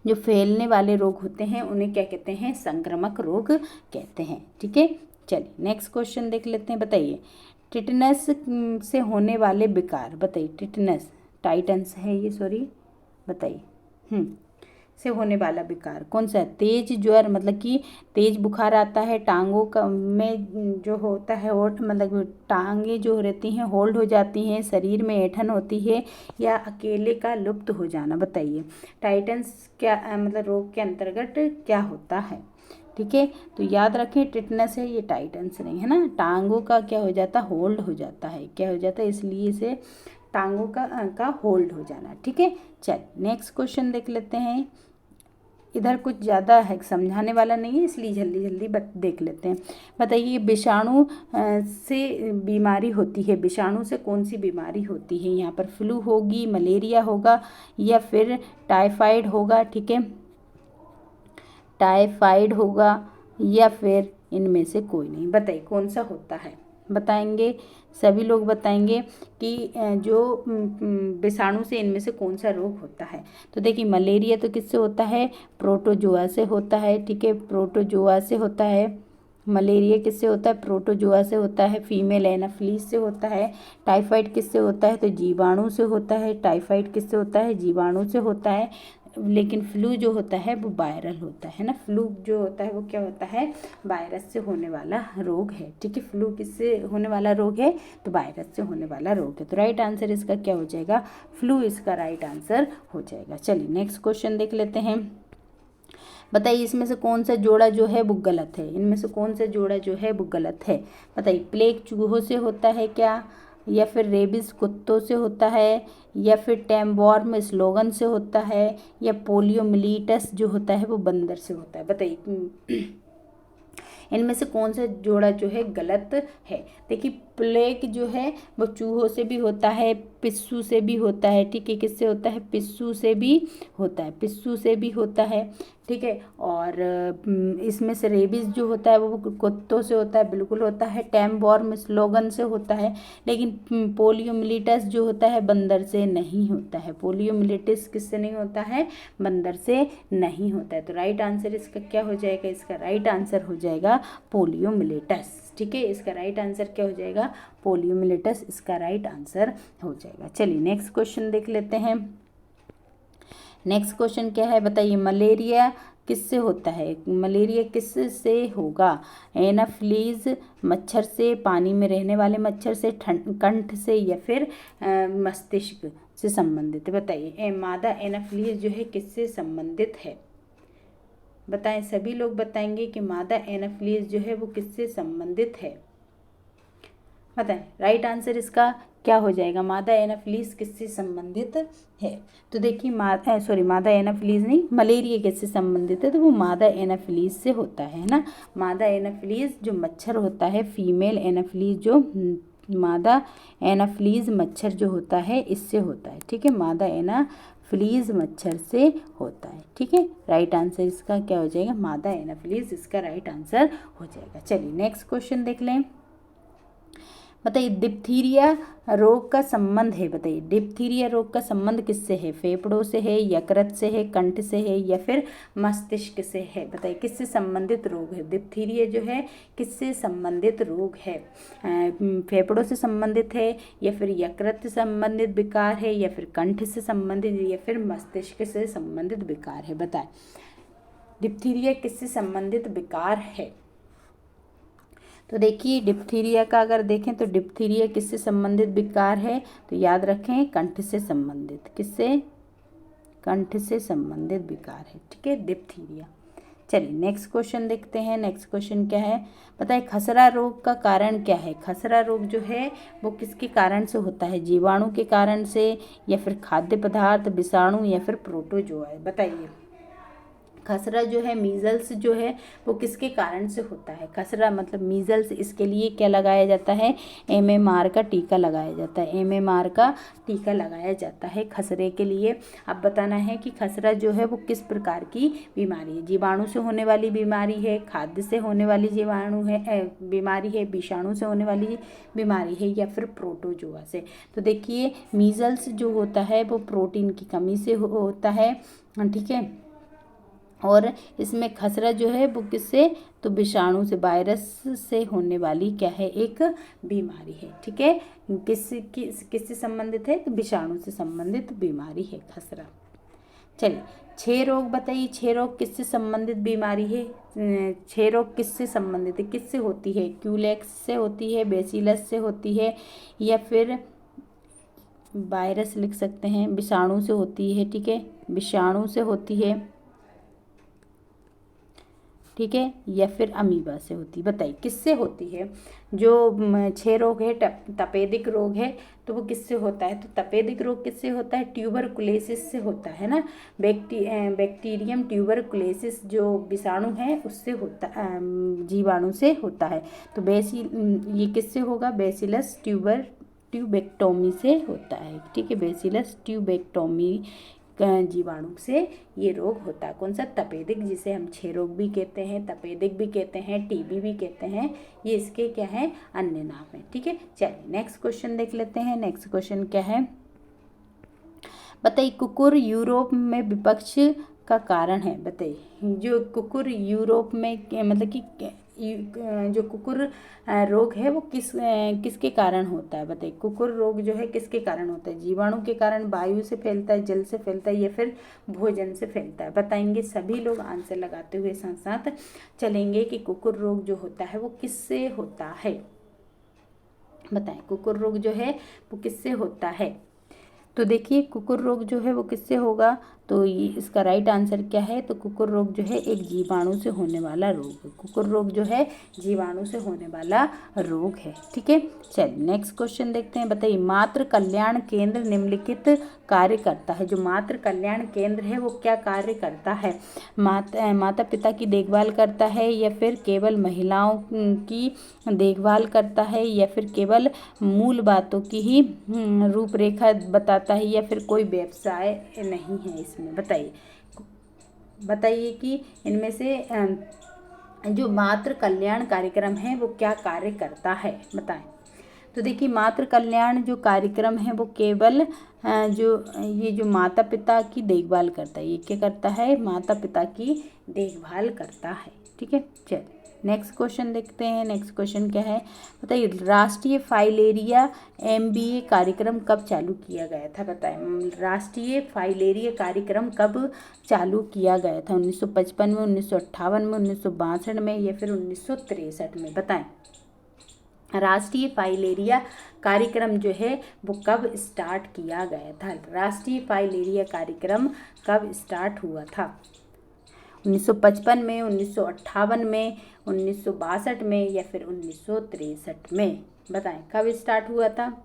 जो फैलने वाले रोग होते हैं उन्हें क्या कहते हैं? संक्रामक रोग कहते हैं। ठीक है, चलिए नेक्स्ट क्वेश्चन देख लेते हैं। बताइए टिटनस से होने वाले विकार। बताइए टिटनस, टाइटन्स है ये, सॉरी, बताइए से होने वाला विकार कौन सा है? तेज ज्वर, मतलब कि तेज बुखार आता है, टांगों का में जो होता है मतलब टांगे जो रहती हैं होल्ड हो जाती हैं, शरीर में ऐंठन होती है, या अकेले का लुप्त हो जाना। बताइए टाइटन्स क्या मतलब रोग के अंतर्गत क्या होता है? ठीक है, तो याद रखें टिटनस है, ये टाइटन्स नहीं है ना। टांगों का क्या हो जाता है? होल्ड हो जाता है। क्या हो जाता है? इसलिए इसे टांगों का होल्ड हो जाना। ठीक है, चल नेक्स्ट क्वेश्चन देख लेते हैं। इधर कुछ ज़्यादा है, समझाने वाला नहीं है, इसलिए जल्दी जल्दी देख लेते हैं। बताइए विषाणु से बीमारी होती है, विषाणु से कौन सी बीमारी होती है? यहाँ पर फ्लू होगी, मलेरिया होगा, या फिर टाइफाइड होगा। ठीक है, टाइफाइड होगा, या फिर इनमें से कोई नहीं। बताइए कौन सा होता है? बताएंगे, सभी लोग बताएंगे कि जो विषाणु से इनमें से कौन सा रोग होता है। तो देखिए मलेरिया तो किससे होता है? प्रोटोजुआ से होता है। ठीक है, प्रोटोजुआ से होता है। मलेरिया किससे होता है? प्रोटोजुआ से होता है, फीमेल एनाफिलीज से होता है। टाइफाइड किससे होता है? तो जीवाणु से होता है। टाइफाइड किससे होता है? जीवाणु से होता है। लेकिन फ्लू जो होता है वो वायरल होता है ना। फ्लू जो होता है वो क्या होता है? वायरस से होने वाला रोग है। ठीक है, फ्लू किससे होने वाला रोग है? तो वायरस से होने वाला रोग है। तो राइट आंसर इसका क्या हो जाएगा? फ्लू इसका राइट आंसर हो जाएगा। चलिए नेक्स्ट क्वेश्चन देख लेते हैं। बताइए इसमें से कौन सा जोड़ा जो है वो गलत है? इनमें से कौन सा जोड़ा जो है वो गलत है? बताइए प्लेग चूहों से होता है क्या, या फिर रेबिस कुत्तों से होता है, या फिर टैमवॉर्म स्लोगन से होता है, या पोलियोमिलीटस जो होता है वो बंदर से होता है? बताइए इनमें से कौन सा जोड़ा जो है गलत है? देखिए प्लेग जो है वो चूहों से भी होता है, पिस्सू से भी होता है। ठीक है, किससे होता है? पिस्सू से भी होता है, पिस्सू से भी होता है। ठीक है, और इसमें से रेबीज जो होता है वो कुत्तों से होता है, बिल्कुल होता है। टैमवॉर्म स्लोगन से होता है, लेकिन पोलियोमिलीटस जो होता है बंदर से नहीं होता है। पोलियोमिलीटिस किससे नहीं होता है? बंदर से नहीं होता है। तो राइट आंसर इसका क्या हो जाएगा? इसका राइट आंसर हो जाएगा पोलियोमिलीटस। ठीक है, इसका राइट आंसर क्या हो जाएगा? पोलियोमिलीटस इसका राइट आंसर हो जाएगा। चलिए नेक्स्ट क्वेश्चन देख लेते हैं। नेक्स्ट क्वेश्चन क्या है? बताइए मलेरिया किससे होता है? मलेरिया किससे होगा? एनाफ्लीज मच्छर से, पानी में रहने वाले मच्छर से, कंठ से, या फिर मस्तिष्क से संबंधित है? बताइए मादा एनाफ्लीज जो है किससे संबंधित है? बताएं, सभी लोग बताएंगे कि मादा एनाफिलीज जो है वो किससे संबंधित है। बताएं, राइट आंसर इसका क्या हो जाएगा, मादा एनाफिलीज किससे संबंधित है। तो देखिए मादा एनाफिलीज नहीं, मलेरिया किससे संबंधित है, तो वो मादा एनाफिलीज से होता है ना। मादा एनाफिलीज जो मच्छर होता है, फीमेल एनाफिलीज जो मादा एनाफिलीज मच्छर जो होता है इससे होता है, ठीक है, मादा एनाफिलीज मच्छर से होता है, ठीक है। राइट आंसर इसका क्या हो जाएगा, मादा एनाफिलीज इसका राइट आंसर हो जाएगा। चलिए नेक्स्ट क्वेश्चन देख लें। बताइए डिप्थीरिया रोग का संबंध है, बताइए डिप्थीरिया रोग का संबंध किससे है, फेफड़ों से है, यकृत से है, कंठ से है या फिर मस्तिष्क से है। बताइए किससे संबंधित रोग है, डिप्थीरिया जो है किससे संबंधित रोग है, फेफड़ों से संबंधित है या फिर यकृत से संबंधित विकार है या फिर कंठ से संबंधित या फिर मस्तिष्क से संबंधित विकार है। बताएं डिप्थीरिया किससे संबंधित विकार है। तो देखिए डिप्थीरिया का अगर देखें तो डिप्थीरिया किससे संबंधित विकार है, तो याद रखें कंठ से संबंधित, किससे, कंठ से संबंधित विकार है, ठीक है, डिप्थीरिया। चलिए नेक्स्ट क्वेश्चन देखते हैं। नेक्स्ट क्वेश्चन क्या है, बताइए खसरा रोग का कारण क्या है। खसरा रोग जो है वो किसके कारण से होता है, जीवाणु के कारण से या फिर खाद्य पदार्थ, विषाणु या फिर प्रोटोजोआ है। बताइए खसरा जो है, मीजल्स जो है वो किसके कारण से होता है। खसरा मतलब मीजल्स, इसके लिए क्या लगाया जाता है, MMR का टीका लगाया जाता है, MMR का टीका लगाया जाता है खसरे के लिए। अब बताना है कि खसरा जो है वो किस प्रकार की बीमारी है, जीवाणु से होने वाली बीमारी है, खाद्य से होने वाली जीवाणु है बीमारी है, विषाणु से होने वाली बीमारी है या फिर प्रोटोजोआ से। तो देखिए मीजल्स जो होता है वो प्रोटीन की कमी से होता है, ठीक है, और इसमें खसरा जो है वो किससे, तो विषाणु से, वायरस से होने वाली क्या है, एक बीमारी है, ठीक है। किससे संबंधित है, तो विषाणु से संबंधित बीमारी है खसरा। चलिए क्षय रोग बताइए, क्षय रोग किससे संबंधित बीमारी है, क्षय रोग किससे संबंधित है, किससे होती है, क्यूलेक्स से होती है, बेसिलस से होती है या फिर वायरस लिख सकते हैं, विषाणु से होती है, ठीक है, विषाणु से होती है, ठीक है, या फिर अमीबा से होती है। बताइए किससे होती है। जो क्षय रोग है, तपेदिक रोग है, तो वो किससे होता है, तो तपेदिक रोग किससे होता है, ट्यूबरकुलोसिस से होता है ना। बैक्टीरियम ट्यूबरकुलोसिस जो विषाणु है उससे होता, जीवाणु से होता है। तो ये किससे होगा, बेसिलस ट्यूबेक्टोमी से होता है, ठीक है, बेसिलस ट्यूबेक्टोमी जीवाणु से ये रोग होता है। कौन सा, तपेदिक, जिसे हम क्षय रोग भी कहते हैं, तपेदिक भी कहते हैं, टीबी भी कहते हैं, ये इसके क्या है, अन्य नाम है, ठीक है। चलिए नेक्स्ट क्वेश्चन देख लेते हैं। नेक्स्ट क्वेश्चन क्या है, बताइए कुकुर यूरोप में विपक्ष का कारण है। बताइए जो कुकुर यूरोप में मतलब कि जो कुकुर रोग है वो किसके कारण होता है। बताइए कुकुर रोग जो है किसके कारण होता है, जीवाणु के कारण, वायु से फैलता है, जल से फैलता है या फिर भोजन से फैलता है। बताएंगे सभी लोग आंसर लगाते हुए साथ साथ चलेंगे कि कुकुर रोग जो होता है वो किससे होता है। बताएं कुकुर रोग जो है वो किससे होता है। तो देखिए कुकुर रोग जो है वो किससे होगा, तो ये इसका राइट आंसर क्या है, तो कुकुर रोग जो है एक जीवाणु से होने वाला रोग है। कुकुर रोग जो है जीवाणु से होने वाला रोग है, ठीक है। चलिए नेक्स्ट क्वेश्चन देखते हैं। बताइए मातृ कल्याण केंद्र निम्नलिखित कार्य करता है। जो मातृ कल्याण केंद्र है वो क्या कार्य करता है, माता पिता की देखभाल करता है या फिर केवल महिलाओं की देखभाल करता है या फिर केवल मूल बातों की ही रूपरेखा बताता है या फिर कोई व्यवसाय नहीं है इसमें। बताइए कि इनमें से जो मातृ कल्याण कार्यक्रम है वो क्या कार्य करता है। बताएं तो देखिए मातृ कल्याण जो कार्यक्रम है वो केवल जो माता पिता की देखभाल करता है, ये क्या करता है, माता पिता की देखभाल करता है, ठीक है। चलिए नेक्स्ट क्वेश्चन देखते हैं। नेक्स्ट क्वेश्चन क्या है, बताइए राष्ट्रीय फाइलेरिया MBA कार्यक्रम कब चालू किया गया था। बताएं राष्ट्रीय फाइलेरिया कार्यक्रम कब चालू किया गया था, 1955 में, 1958 में, 1962 में या फिर 1963 में। बताएं राष्ट्रीय फाइलेरिया कार्यक्रम जो है वो कब स्टार्ट किया गया था, राष्ट्रीय फाइलेरिया कार्यक्रम कब स्टार्ट हुआ था। 1955 में, 1958 में, 1962 में या फिर 1963 में? बताएं कब स्टार्ट हुआ था।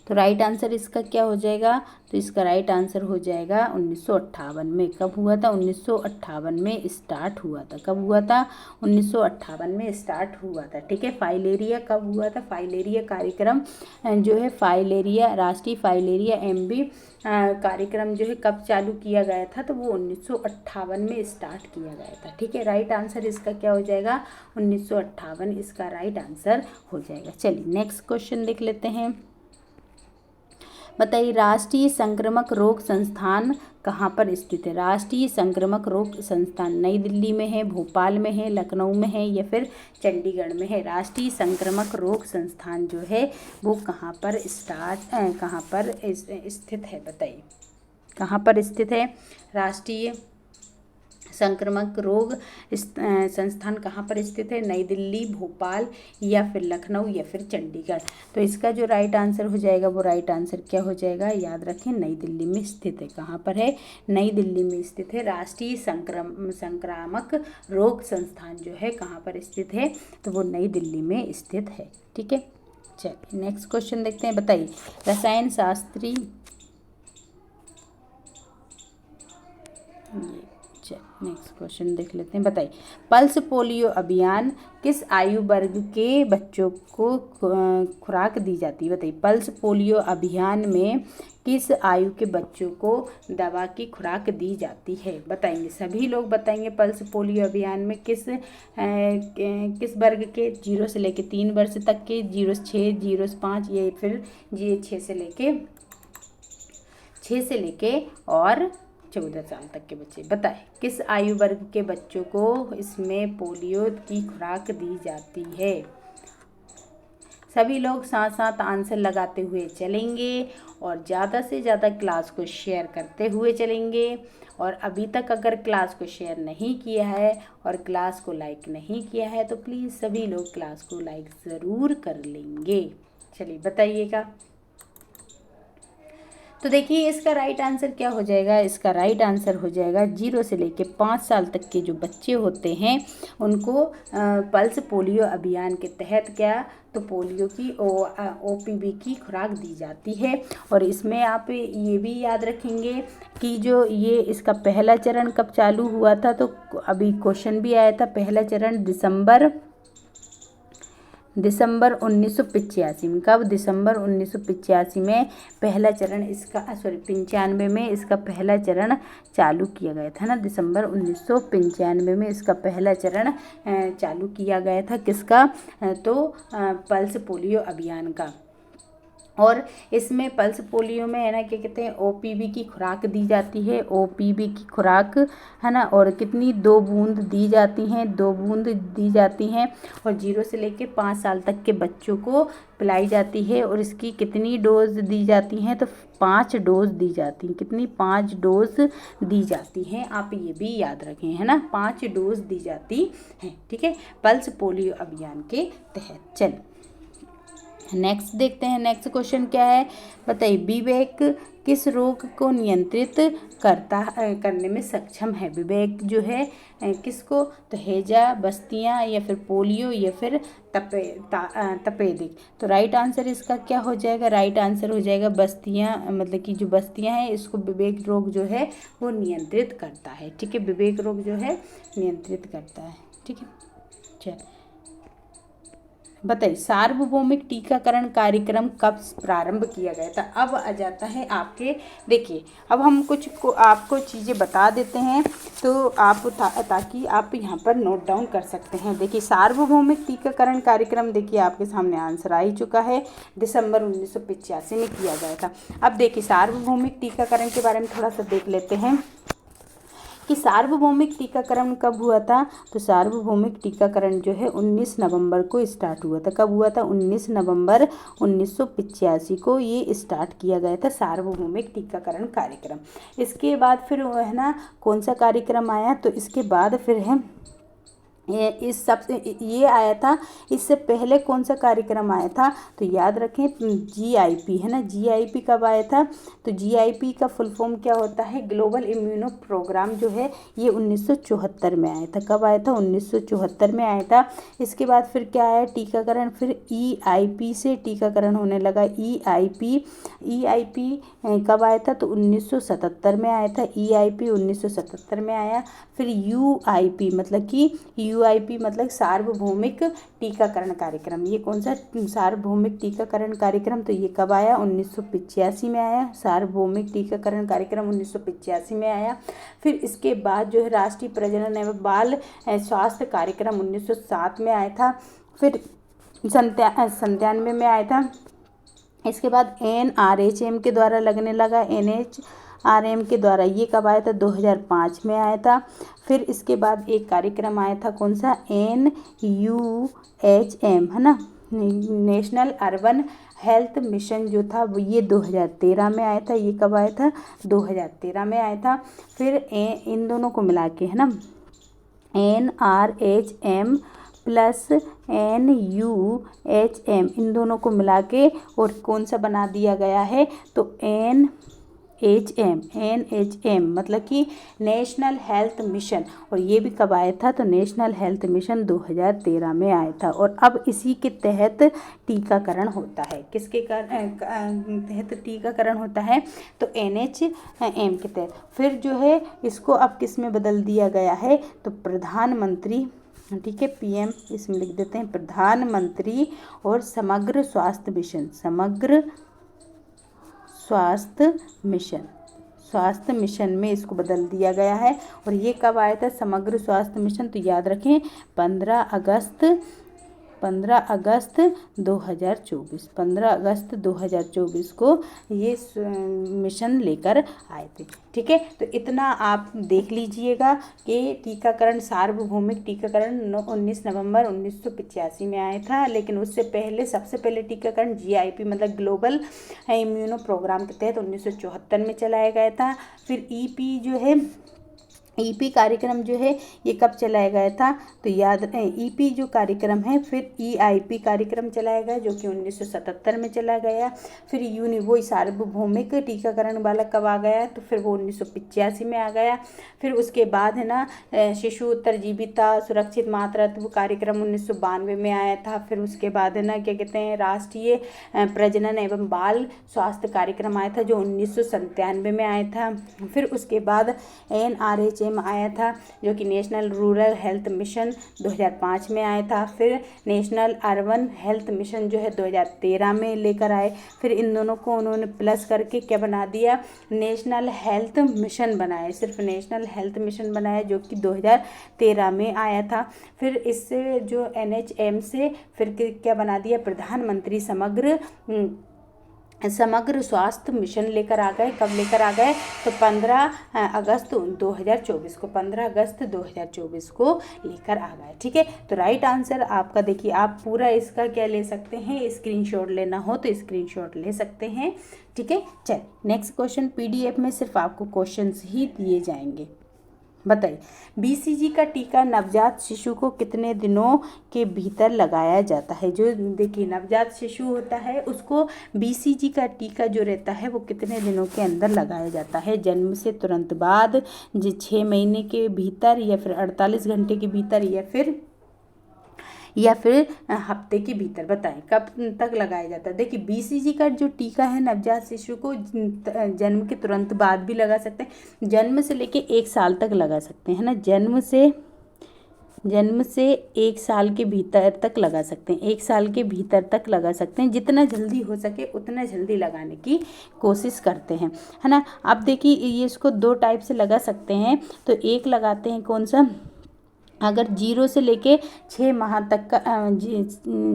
तो राइट आंसर इसका क्या हो जाएगा, तो इसका राइट आंसर हो जाएगा 1958 में। कब हुआ था, 1958 में स्टार्ट हुआ था। कब हुआ था, 1958 में स्टार्ट हुआ था। ठीक है, फाइलेरिया कब हुआ था, फाइलेरिया कार्यक्रम जो है, फाइलेरिया राष्ट्रीय फाइलेरिया एमबी कार्यक्रम जो है कब चालू किया गया था, तो वो 1958 में स्टार्ट किया गया था। ठीक है, राइट आंसर इसका क्या हो जाएगा, 1958 इसका राइट आंसर हो जाएगा। चलिए नेक्स्ट क्वेश्चन देख लेते हैं। बताइए राष्ट्रीय संक्रामक रोग संस्थान कहाँ पर स्थित है। राष्ट्रीय संक्रामक रोग संस्थान नई दिल्ली में है, भोपाल में है, लखनऊ में है या फिर चंडीगढ़ में है। राष्ट्रीय संक्रामक रोग संस्थान जो है वो कहाँ पर स्थित है, बताइए कहाँ पर स्थित है। राष्ट्रीय संक्रामक रोग संस्थान कहाँ पर स्थित है, नई दिल्ली, भोपाल या फिर लखनऊ या फिर चंडीगढ़। तो इसका जो राइट आंसर हो जाएगा वो राइट आंसर क्या हो जाएगा, याद रखें नई दिल्ली में स्थित है। कहाँ पर है, नई दिल्ली में स्थित है। राष्ट्रीय संक्रामक रोग संस्थान जो है कहाँ पर स्थित है, तो वो नई दिल्ली में स्थित है। ठीक है, चलिए नेक्स्ट क्वेश्चन देखते हैं। बताइए रसायन शास्त्री नेक्स्ट क्वेश्चन देख लेते हैं। बताइए पल्स पोलियो अभियान किस आयु वर्ग के बच्चों को खुराक दी जाती है। बताइए पल्स पोलियो अभियान में किस आयु के बच्चों को दवा की खुराक दी जाती है। बताएंगे सभी लोग बताएंगे पल्स पोलियो अभियान में किस वर्ग के, 0 से लेके 3 वर्ष तक के, 0 से 6, 0 से 5 या फिर 6 से लेके और 14 साल तक के बच्चे। बताएं किस आयु वर्ग के बच्चों को इसमें पोलियो की खुराक दी जाती है। सभी लोग साथ साथ आंसर लगाते हुए चलेंगे और ज़्यादा से ज़्यादा क्लास को शेयर करते हुए चलेंगे। और अभी तक अगर क्लास को शेयर नहीं किया है और क्लास को लाइक नहीं किया है तो प्लीज़ सभी लोग क्लास को लाइक ज़रूर कर लेंगे। चलिए बताइएगा। तो देखिए इसका राइट आंसर क्या हो जाएगा, इसका राइट आंसर हो जाएगा 0 से लेके 5 साल तक के जो बच्चे होते हैं उनको पल्स पोलियो अभियान के तहत क्या, तो पोलियो की OPV की खुराक दी जाती है। और इसमें आप ये भी याद रखेंगे कि जो ये इसका पहला चरण कब चालू हुआ था, तो अभी क्वेश्चन भी आया था, पहला चरण दिसंबर 1985 में। कब, दिसंबर 1985 में पहला चरण इसका 95 में इसका पहला चरण चालू किया गया था ना। दिसंबर 1995 में इसका पहला चरण चालू किया गया था किसका, तो पल्स पोलियो अभियान का। और इसमें पल्स पोलियो में है ना क्या कहते हैं, OPV की खुराक दी जाती है, OPV की खुराक है ना। और कितनी, 2 बूंद दी जाती हैं, 2 बूंद दी जाती हैं। और 0 से लेके 5 साल तक के बच्चों को पिलाई जाती है। और इसकी कितनी डोज दी जाती हैं, तो 5 डोज दी जाती हैं। कितनी, 5 डोज दी जाती हैं, आप ये भी याद रखें है ना, 5 डोज दी जाती हैं। ठीक है, पल्स पोलियो अभियान के तहत। चल नेक्स्ट देखते हैं, नेक्स्ट क्वेश्चन क्या है। बताइए विवेक किस रोग को नियंत्रित करने में सक्षम है। विवेक जो है किसको, तो हैजा, बस्तियाँ या फिर पोलियो या फिर तपेदिक। तो राइट आंसर इसका क्या हो जाएगा, राइट आंसर हो जाएगा बस्तियाँ, मतलब कि जो बस्तियाँ हैं इसको विवेक रोग जो है वो नियंत्रित करता है। ठीक है, विवेक रोग जो है नियंत्रित करता है। ठीक है, चल बताइए सार्वभौमिक टीकाकरण कार्यक्रम कब प्रारंभ किया गया था। अब आ जाता है आपके, देखिए अब हम आपको चीज़ें बता देते हैं तो आप ताकि आप यहाँ पर नोट डाउन कर सकते हैं। देखिए सार्वभौमिक टीकाकरण कार्यक्रम, देखिए आपके सामने आंसर आ ही चुका है, दिसंबर 1985 में किया गया था। अब देखिए सार्वभौमिक टीकाकरण के बारे में थोड़ा सा देख लेते हैं कि सार्वभौमिक टीकाकरण कब हुआ था। तो सार्वभौमिक टीकाकरण जो है 19 नवंबर को स्टार्ट हुआ था। कब हुआ था, 19 नवंबर 1985 को ये स्टार्ट किया गया था सार्वभौमिक टीकाकरण कार्यक्रम। इसके बाद फिर है ना कौन सा कार्यक्रम आया, तो इसके बाद फिर है इस सबसे ये आया था। इससे पहले कौन सा कार्यक्रम आया था, तो याद रखें GIP है ना। GIP कब आया था, तो GIP का फुल फॉर्म क्या होता है, ग्लोबल इम्यूनो प्रोग्राम जो है ये 1974 में आया था। कब आया था, 1974 में आया था। इसके बाद फिर क्या आया, टीकाकरण, फिर EIP से टीकाकरण होने लगा। EIP कब आया था, तो 1977 में आया था। EIP 1977 में आया। फिर UIP मतलब कि UIP मतलब सार्वभौमिक टीकाकरण कार्यक्रम। ये कौन सा सार्वभौमिक टीकाकरण कार्यक्रम, तो ये कब आया, 1985 में आया। सार्वभौमिक टीकाकरण कार्यक्रम 1985 में आया। फिर इसके बाद जो है राष्ट्रीय प्रजनन एवं बाल स्वास्थ्य कार्यक्रम 1907 में आया था। फिर 97 में आया था। इसके बाद NRHM के द्वारा लगने लगा, NHRM के द्वारा। ये कब आया था, 2005 में आया था। फिर इसके बाद एक कार्यक्रम आया था, कौन सा, NUHM है ना, नेशनल अर्बन हेल्थ मिशन जो था वो ये 2013 में आया था। ये कब आया था, 2013 में आया था। फिर इन दोनों को मिला के है ना, NRHM प्लस NUHM, इन दोनों को मिला के और कौन सा बना दिया गया है, तो NHM मतलब कि नेशनल हेल्थ मिशन। और ये भी कब आया था, तो नेशनल हेल्थ मिशन 2013 में आया था। और अब इसी के तहत टीकाकरण होता है। किसके तहत टीकाकरण होता है, तो NHM के तहत। फिर जो है इसको अब किस में बदल दिया गया है, तो प्रधानमंत्री, ठीक है, PM इसमें लिख देते हैं, प्रधानमंत्री और समग्र स्वास्थ्य मिशन, समग्र स्वास्थ्य मिशन में इसको बदल दिया गया है। और ये कब आया था, समग्र स्वास्थ्य मिशन, तो याद रखें 15 अगस्त 2024, 15 अगस्त 2024 को ये मिशन लेकर आए थे। ठीक है, तो इतना आप देख लीजिएगा कि टीकाकरण, सार्वभौमिक टीकाकरण 19 नवंबर 1985 में आया था। लेकिन उससे पहले सबसे पहले टीकाकरण GIP मतलब ग्लोबल इम्यूनो प्रोग्राम के तहत 1974 में चलाया गया था। फिर EP कार्यक्रम जो है ये कब चलाया गया था, तो याद EP जो कार्यक्रम है, फिर EIP कार्यक्रम चलाया गया जो कि 1977 में चला गया। फिर वही सार्वभौमिक टीकाकरण वाला कब आ गया, तो फिर वो 1985 में आ गया। फिर उसके बाद है ना शिशु उत्तरजीविता सुरक्षित मातृत्व कार्यक्रम 1992 में आया था। फिर उसके बाद है ना क्या कहते हैं, राष्ट्रीय प्रजनन एवं बाल स्वास्थ्य कार्यक्रम आया था जो 1997 में आया था। फिर उसके बाद NRHM आया था जो कि नेशनल रूरल हेल्थ मिशन 2005 में आया था। फिर नेशनल अर्बन हेल्थ मिशन जो है 2013 में लेकर आए। फिर इन दोनों को उन्होंने प्लस करके क्या बना दिया, नेशनल हेल्थ मिशन बनाया, सिर्फ नेशनल हेल्थ मिशन बनाया जो कि 2013 में आया था। फिर इससे जो NHM से फिर क्या बना दिया, प्रधानमंत्री समग्र स्वास्थ्य मिशन लेकर आ गए। कब लेकर आ गए, तो 15 अगस्त 2024 को, 15 अगस्त 2024 को लेकर आ गए। ठीक है, तो राइट आंसर आपका देखिए, आप पूरा इसका क्या ले सकते हैं, स्क्रीनशॉट लेना हो तो स्क्रीनशॉट ले सकते हैं। ठीक है, चल नेक्स्ट क्वेश्चन। PDF में सिर्फ आपको क्वेश्चंस ही दिए जाएंगे। बताइए, BCG का टीका नवजात शिशु को कितने दिनों के भीतर लगाया जाता है। जो देखिए नवजात शिशु होता है उसको BCG का टीका जो रहता है वो कितने दिनों के अंदर लगाया जाता है, जन्म से तुरंत बाद, 6 महीने के भीतर, या फिर 48 घंटे के भीतर, या फिर हफ्ते के भीतर। बताएं कब तक लगाया जाता है। देखिए BCG का जो टीका है नवजात शिशु को जन्म के तुरंत बाद भी लगा सकते हैं, जन्म से लेके 1 साल तक लगा सकते हैं ना, जन्म से 1 साल के भीतर तक लगा सकते हैं, 1 साल के भीतर तक लगा सकते हैं। जितना जल्दी हो सके उतना जल्दी लगाने की कोशिश करते हैं, है ना। अब देखिए ये इसको 2 टाइप से लगा सकते हैं। तो एक लगाते हैं कौन सा, अगर 0 से लेके 6 माह तक का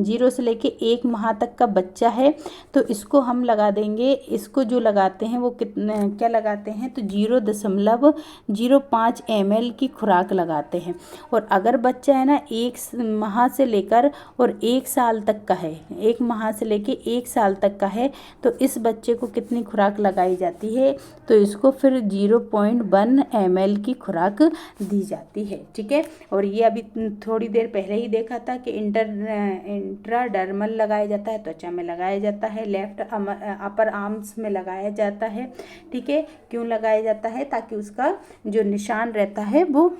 0 से लेके 1 माह तक का बच्चा है तो इसको हम लगा देंगे, इसको जो लगाते हैं वो क्या लगाते हैं, तो 0.05 ml की खुराक लगाते हैं। और अगर बच्चा है ना 1 माह से लेकर और 1 साल तक का है, 1 माह से लेके 1 साल तक का है, तो इस बच्चे को कितनी खुराक लगाई जाती है, तो इसको फिर 0.1 ml की खुराक दी जाती है। ठीक है, और ये अभी थोड़ी देर पहले ही देखा था कि इंट्राडर्मल लगाया जाता है, त्वचा में लगाया जाता है, लेफ्ट अपर आर्म्स में लगाया जाता है। ठीक है, क्यों लगाया जाता है? ताकि उसका जो निशान रहता है वो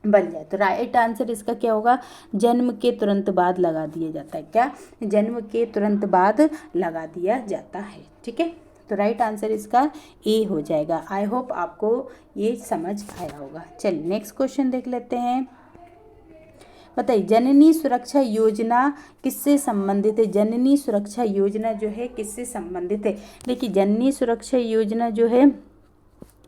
बन जाए। तो राइट आंसर इसका क्या होगा? जन्म के तुरंत बाद लगा दिया जाता है। क्या? जन्म के तुरंत बाद लगा दिया जाता है। ठीक है, तो राइट आंसर इसका ए हो जाएगा। आई होप आपको ये समझ आया होगा। चलिए नेक्स्ट क्वेश्चन देख लेते हैं। बताइए, जननी सुरक्षा योजना किससे संबंधित है? जननी सुरक्षा योजना जो है किससे संबंधित है? देखिए, जननी सुरक्षा योजना जो है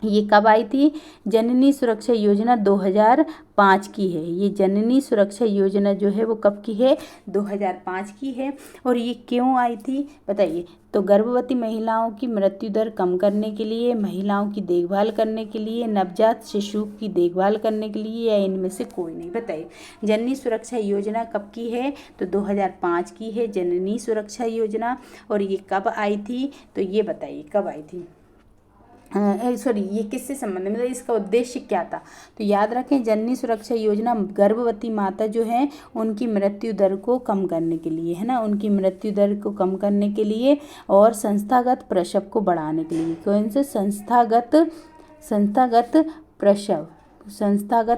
ये कब आई थी? जननी सुरक्षा योजना 2005 की है। ये जननी सुरक्षा योजना जो है वो कब की है? 2005 की है। और ये क्यों आई थी बताइए? तो गर्भवती महिलाओं की मृत्यु दर कम करने के लिए, महिलाओं की देखभाल करने के लिए, नवजात शिशु की देखभाल करने के लिए, या इनमें से कोई नहीं? बताइए, जननी सुरक्षा योजना कब की है? तो 2005 की है जननी सुरक्षा योजना। और ये कब आई थी? तो ये बताइए कब आई थी? सॉरी, ये किससे संबंधित, मतलब इसका उद्देश्य क्या था? तो याद रखें, जननी सुरक्षा योजना गर्भवती माता जो है उनकी मृत्यु दर को कम करने के लिए है ना, उनकी मृत्यु दर को कम करने के लिए और संस्थागत प्रसव को बढ़ाने के लिए। कौन से? संस्थागत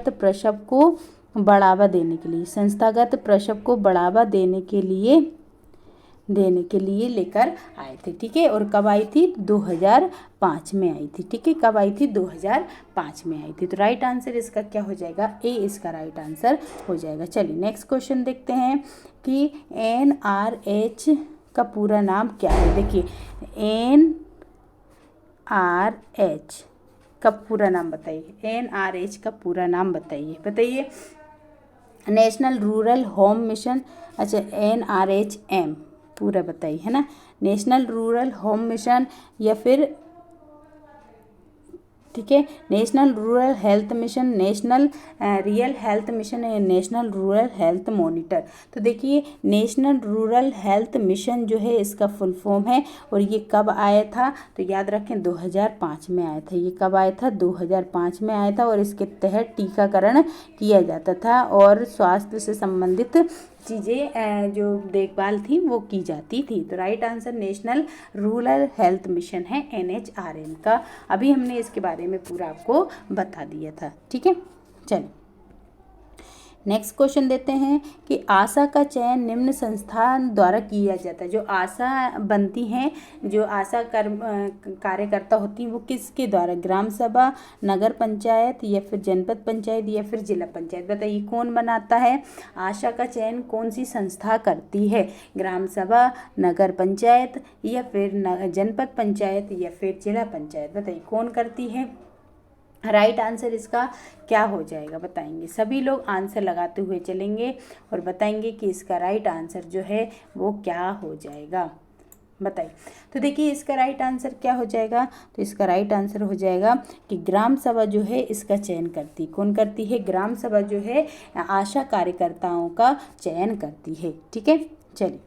प्रसव को बढ़ावा देने के लिए, संस्थागत प्रसव को बढ़ावा देने के लिए लेकर आए थे। ठीक है, और कब आई थी? 2005 में आई थी। ठीक है, कब आई थी? 2005 में आई थी। तो राइट आंसर इसका क्या हो जाएगा? ए इसका राइट आंसर हो जाएगा। चलिए नेक्स्ट क्वेश्चन देखते हैं कि NRH का पूरा नाम क्या है। देखिए, NRH का पूरा नाम बताइए। NRH का पूरा नाम बताइए। National rural home mission. अच्छा, NRHM पूरा बताइए, है ना। नेशनल रूरल होम मिशन, या फिर ठीक है, national rural health mission, national real health mission, है नेशनल रूरल हेल्थ मॉनिटर। तो देखिए, नेशनल रूरल हेल्थ मिशन जो है इसका फुल फॉर्म है। और ये कब आया था? तो याद रखें 2005 में आया था। ये कब आया था? 2005 में आया था। और इसके तहत टीकाकरण किया जाता था और स्वास्थ्य से संबंधित चीज़ें जो देखभाल थी वो की जाती थी। तो right answer national rural health mission है, NHRM का। अभी हमने इसके बारे में पूरा आपको बता दिया था। ठीक है, चलिए नेक्स्ट क्वेश्चन देते हैं कि आशा का चयन निम्न संस्थान द्वारा किया जाता है। जो आशा बनती हैं, जो आशा कार्यकर्ता होती हैं, वो किसके द्वारा? ग्राम सभा, नगर पंचायत, या फिर जनपद पंचायत, या फिर जिला पंचायत? बताइए कौन बनाता है? आशा का चयन कौन सी संस्था करती है? ग्राम सभा, नगर पंचायत, या फिर जनपद पंचायत, या फिर जिला पंचायत? बताइए कौन करती है? राइट आंसर इसका क्या हो जाएगा बताएंगे। सभी लोग आंसर लगाते हुए चलेंगे और बताएंगे कि इसका राइट आंसर जो है वो क्या हो जाएगा। बताइए। तो देखिए, इसका राइट आंसर क्या हो जाएगा? तो इसका राइट आंसर हो जाएगा कि ग्राम सभा जो है इसका चयन करती। कौन करती है? ग्राम सभा जो है आशा कार्यकर्ताओं का चयन करती है। ठीक है, चलिए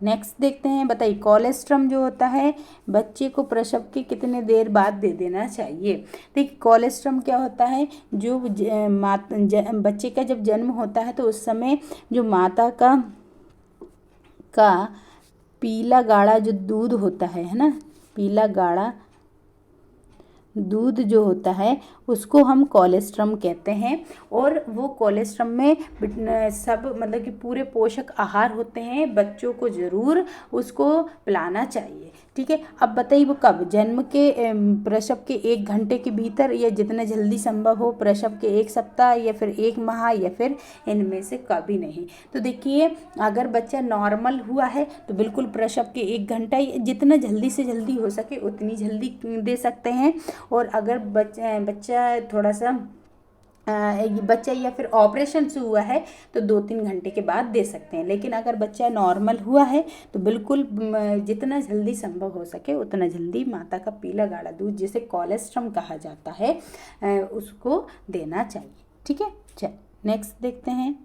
नेक्स्ट देखते हैं। बताइए, कोलेस्ट्रम जो होता है बच्चे को प्रसव के कितने देर बाद दे देना चाहिए? देखिए, कोलेस्ट्रम क्या होता है? जो बच्चे का जब जन्म होता है तो उस समय जो माता का पीला गाढ़ा जो दूध होता है ना, पीला गाढ़ा दूध जो होता है उसको हम कोलेस्ट्रम कहते हैं। और वो कोलेस्ट्रम में सब मतलब कि पूरे पोषक आहार होते हैं, बच्चों को ज़रूर उसको पिलाना चाहिए। ठीक है, अब बताइए वो कब? जन्म के प्रसव के 1 घंटे के भीतर, या जितना जल्दी संभव हो, प्रसव के 1 सप्ताह, या फिर 1 माह, या फिर इनमें से कभी नहीं। तो देखिए, अगर बच्चा नॉर्मल हुआ है तो बिल्कुल प्रसव के 1 घंटा, जितना जल्दी से जल्दी हो सके उतनी जल्दी दे सकते हैं। और अगर बच्चा थोड़ा सा बच्चा या फिर ऑपरेशन से हुआ है तो 2-3 घंटे के बाद दे सकते हैं। लेकिन अगर बच्चा नॉर्मल हुआ है तो बिल्कुल जितना जल्दी संभव हो सके उतना जल्दी माता का पीला गाढ़ा दूध, जिसे कोलेस्ट्रम कहा जाता है, उसको देना चाहिए। ठीक है, चल नेक्स्ट देखते हैं।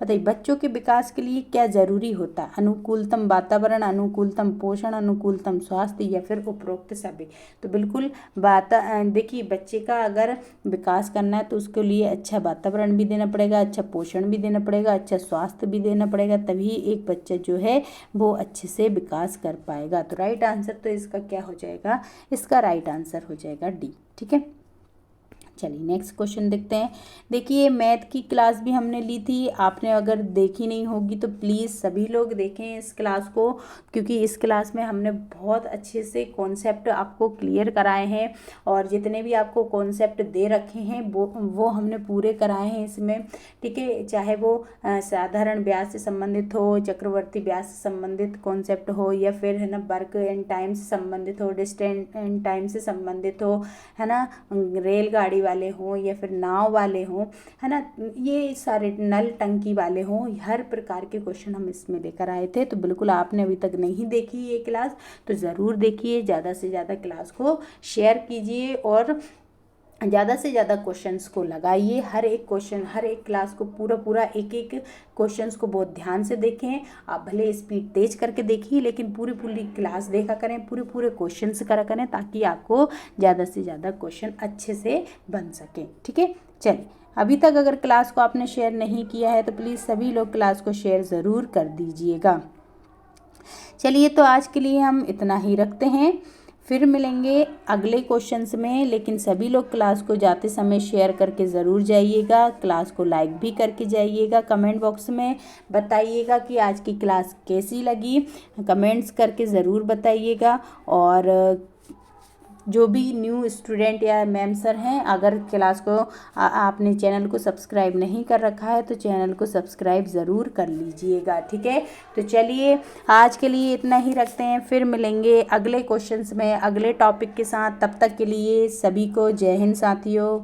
बताइए बच्चों के विकास के लिए क्या जरूरी होता है? अनुकूलतम वातावरण, अनुकूलतम पोषण, अनुकूलतम स्वास्थ्य या फिर उपरोक्त सभी। तो बिल्कुल देखिए बच्चे का अगर विकास करना है तो उसके लिए अच्छा वातावरण भी देना पड़ेगा, अच्छा पोषण भी देना पड़ेगा, अच्छा स्वास्थ्य भी देना पड़ेगा, तभी एक बच्चा जो है वो अच्छे से विकास कर पाएगा। तो राइट आंसर तो इसका क्या हो जाएगा? इसका राइट आंसर हो जाएगा डी। ठीक है, चलिए नेक्स्ट क्वेश्चन देखते हैं। देखिए मैथ की क्लास भी हमने ली थी, आपने अगर देखी नहीं होगी तो प्लीज़ सभी लोग देखें इस क्लास को, क्योंकि इस क्लास में हमने बहुत अच्छे से कॉन्सेप्ट आपको क्लियर कराए हैं और जितने भी आपको कॉन्सेप्ट दे रखे हैं वो हमने पूरे कराए हैं इसमें। ठीक है, चाहे वो साधारण ब्याज से संबंधित हो, चक्रवर्ती ब्याज से संबंधित कॉन्सेप्ट हो, या फिर है ना वर्क एंड टाइम से संबंधित हो, डिस्टेंस एंड टाइम से संबंधित हो, है ना, रेलगाड़ी वाले हों या फिर नाव वाले हों, है ना, ये सारे नल टंकी वाले हों, हर प्रकार के क्वेश्चन हम इसमें लेकर आए थे। तो बिल्कुल आपने अभी तक नहीं देखी ये क्लास तो ज़रूर देखिए, ज़्यादा से ज़्यादा क्लास को शेयर कीजिए और ज़्यादा से ज़्यादा क्वेश्चंस को लगाइए। हर एक क्वेश्चन, हर एक क्लास को पूरा एक एक क्वेश्चंस को बहुत ध्यान से देखें। आप भले स्पीड तेज करके देखिए लेकिन पूरी क्लास देखा करें, पूरे क्वेश्चंस करा करें, ताकि आपको ज़्यादा से ज़्यादा क्वेश्चन अच्छे से बन सकें। ठीक है, चलिए अभी तक अगर क्लास को आपने शेयर नहीं किया है तो प्लीज़ सभी लोग क्लास को शेयर ज़रूर कर दीजिएगा। चलिए तो आज के लिए हम इतना ही रखते हैं, फिर मिलेंगे अगले क्वेश्चंस में। लेकिन सभी लोग क्लास को जाते समय शेयर करके ज़रूर जाइएगा, क्लास को लाइक भी करके जाइएगा। कमेंट बॉक्स में बताइएगा कि आज की क्लास कैसी लगी, कमेंट्स करके ज़रूर बताइएगा। और जो भी न्यू स्टूडेंट या मैम सर हैं, अगर क्लास को आपने चैनल को सब्सक्राइब नहीं कर रखा है तो चैनल को सब्सक्राइब ज़रूर कर लीजिएगा। ठीक है, तो चलिए आज के लिए इतना ही रखते हैं, फिर मिलेंगे अगले क्वेश्चंस में अगले टॉपिक के साथ। तब तक के लिए सभी को जय हिंद साथियों।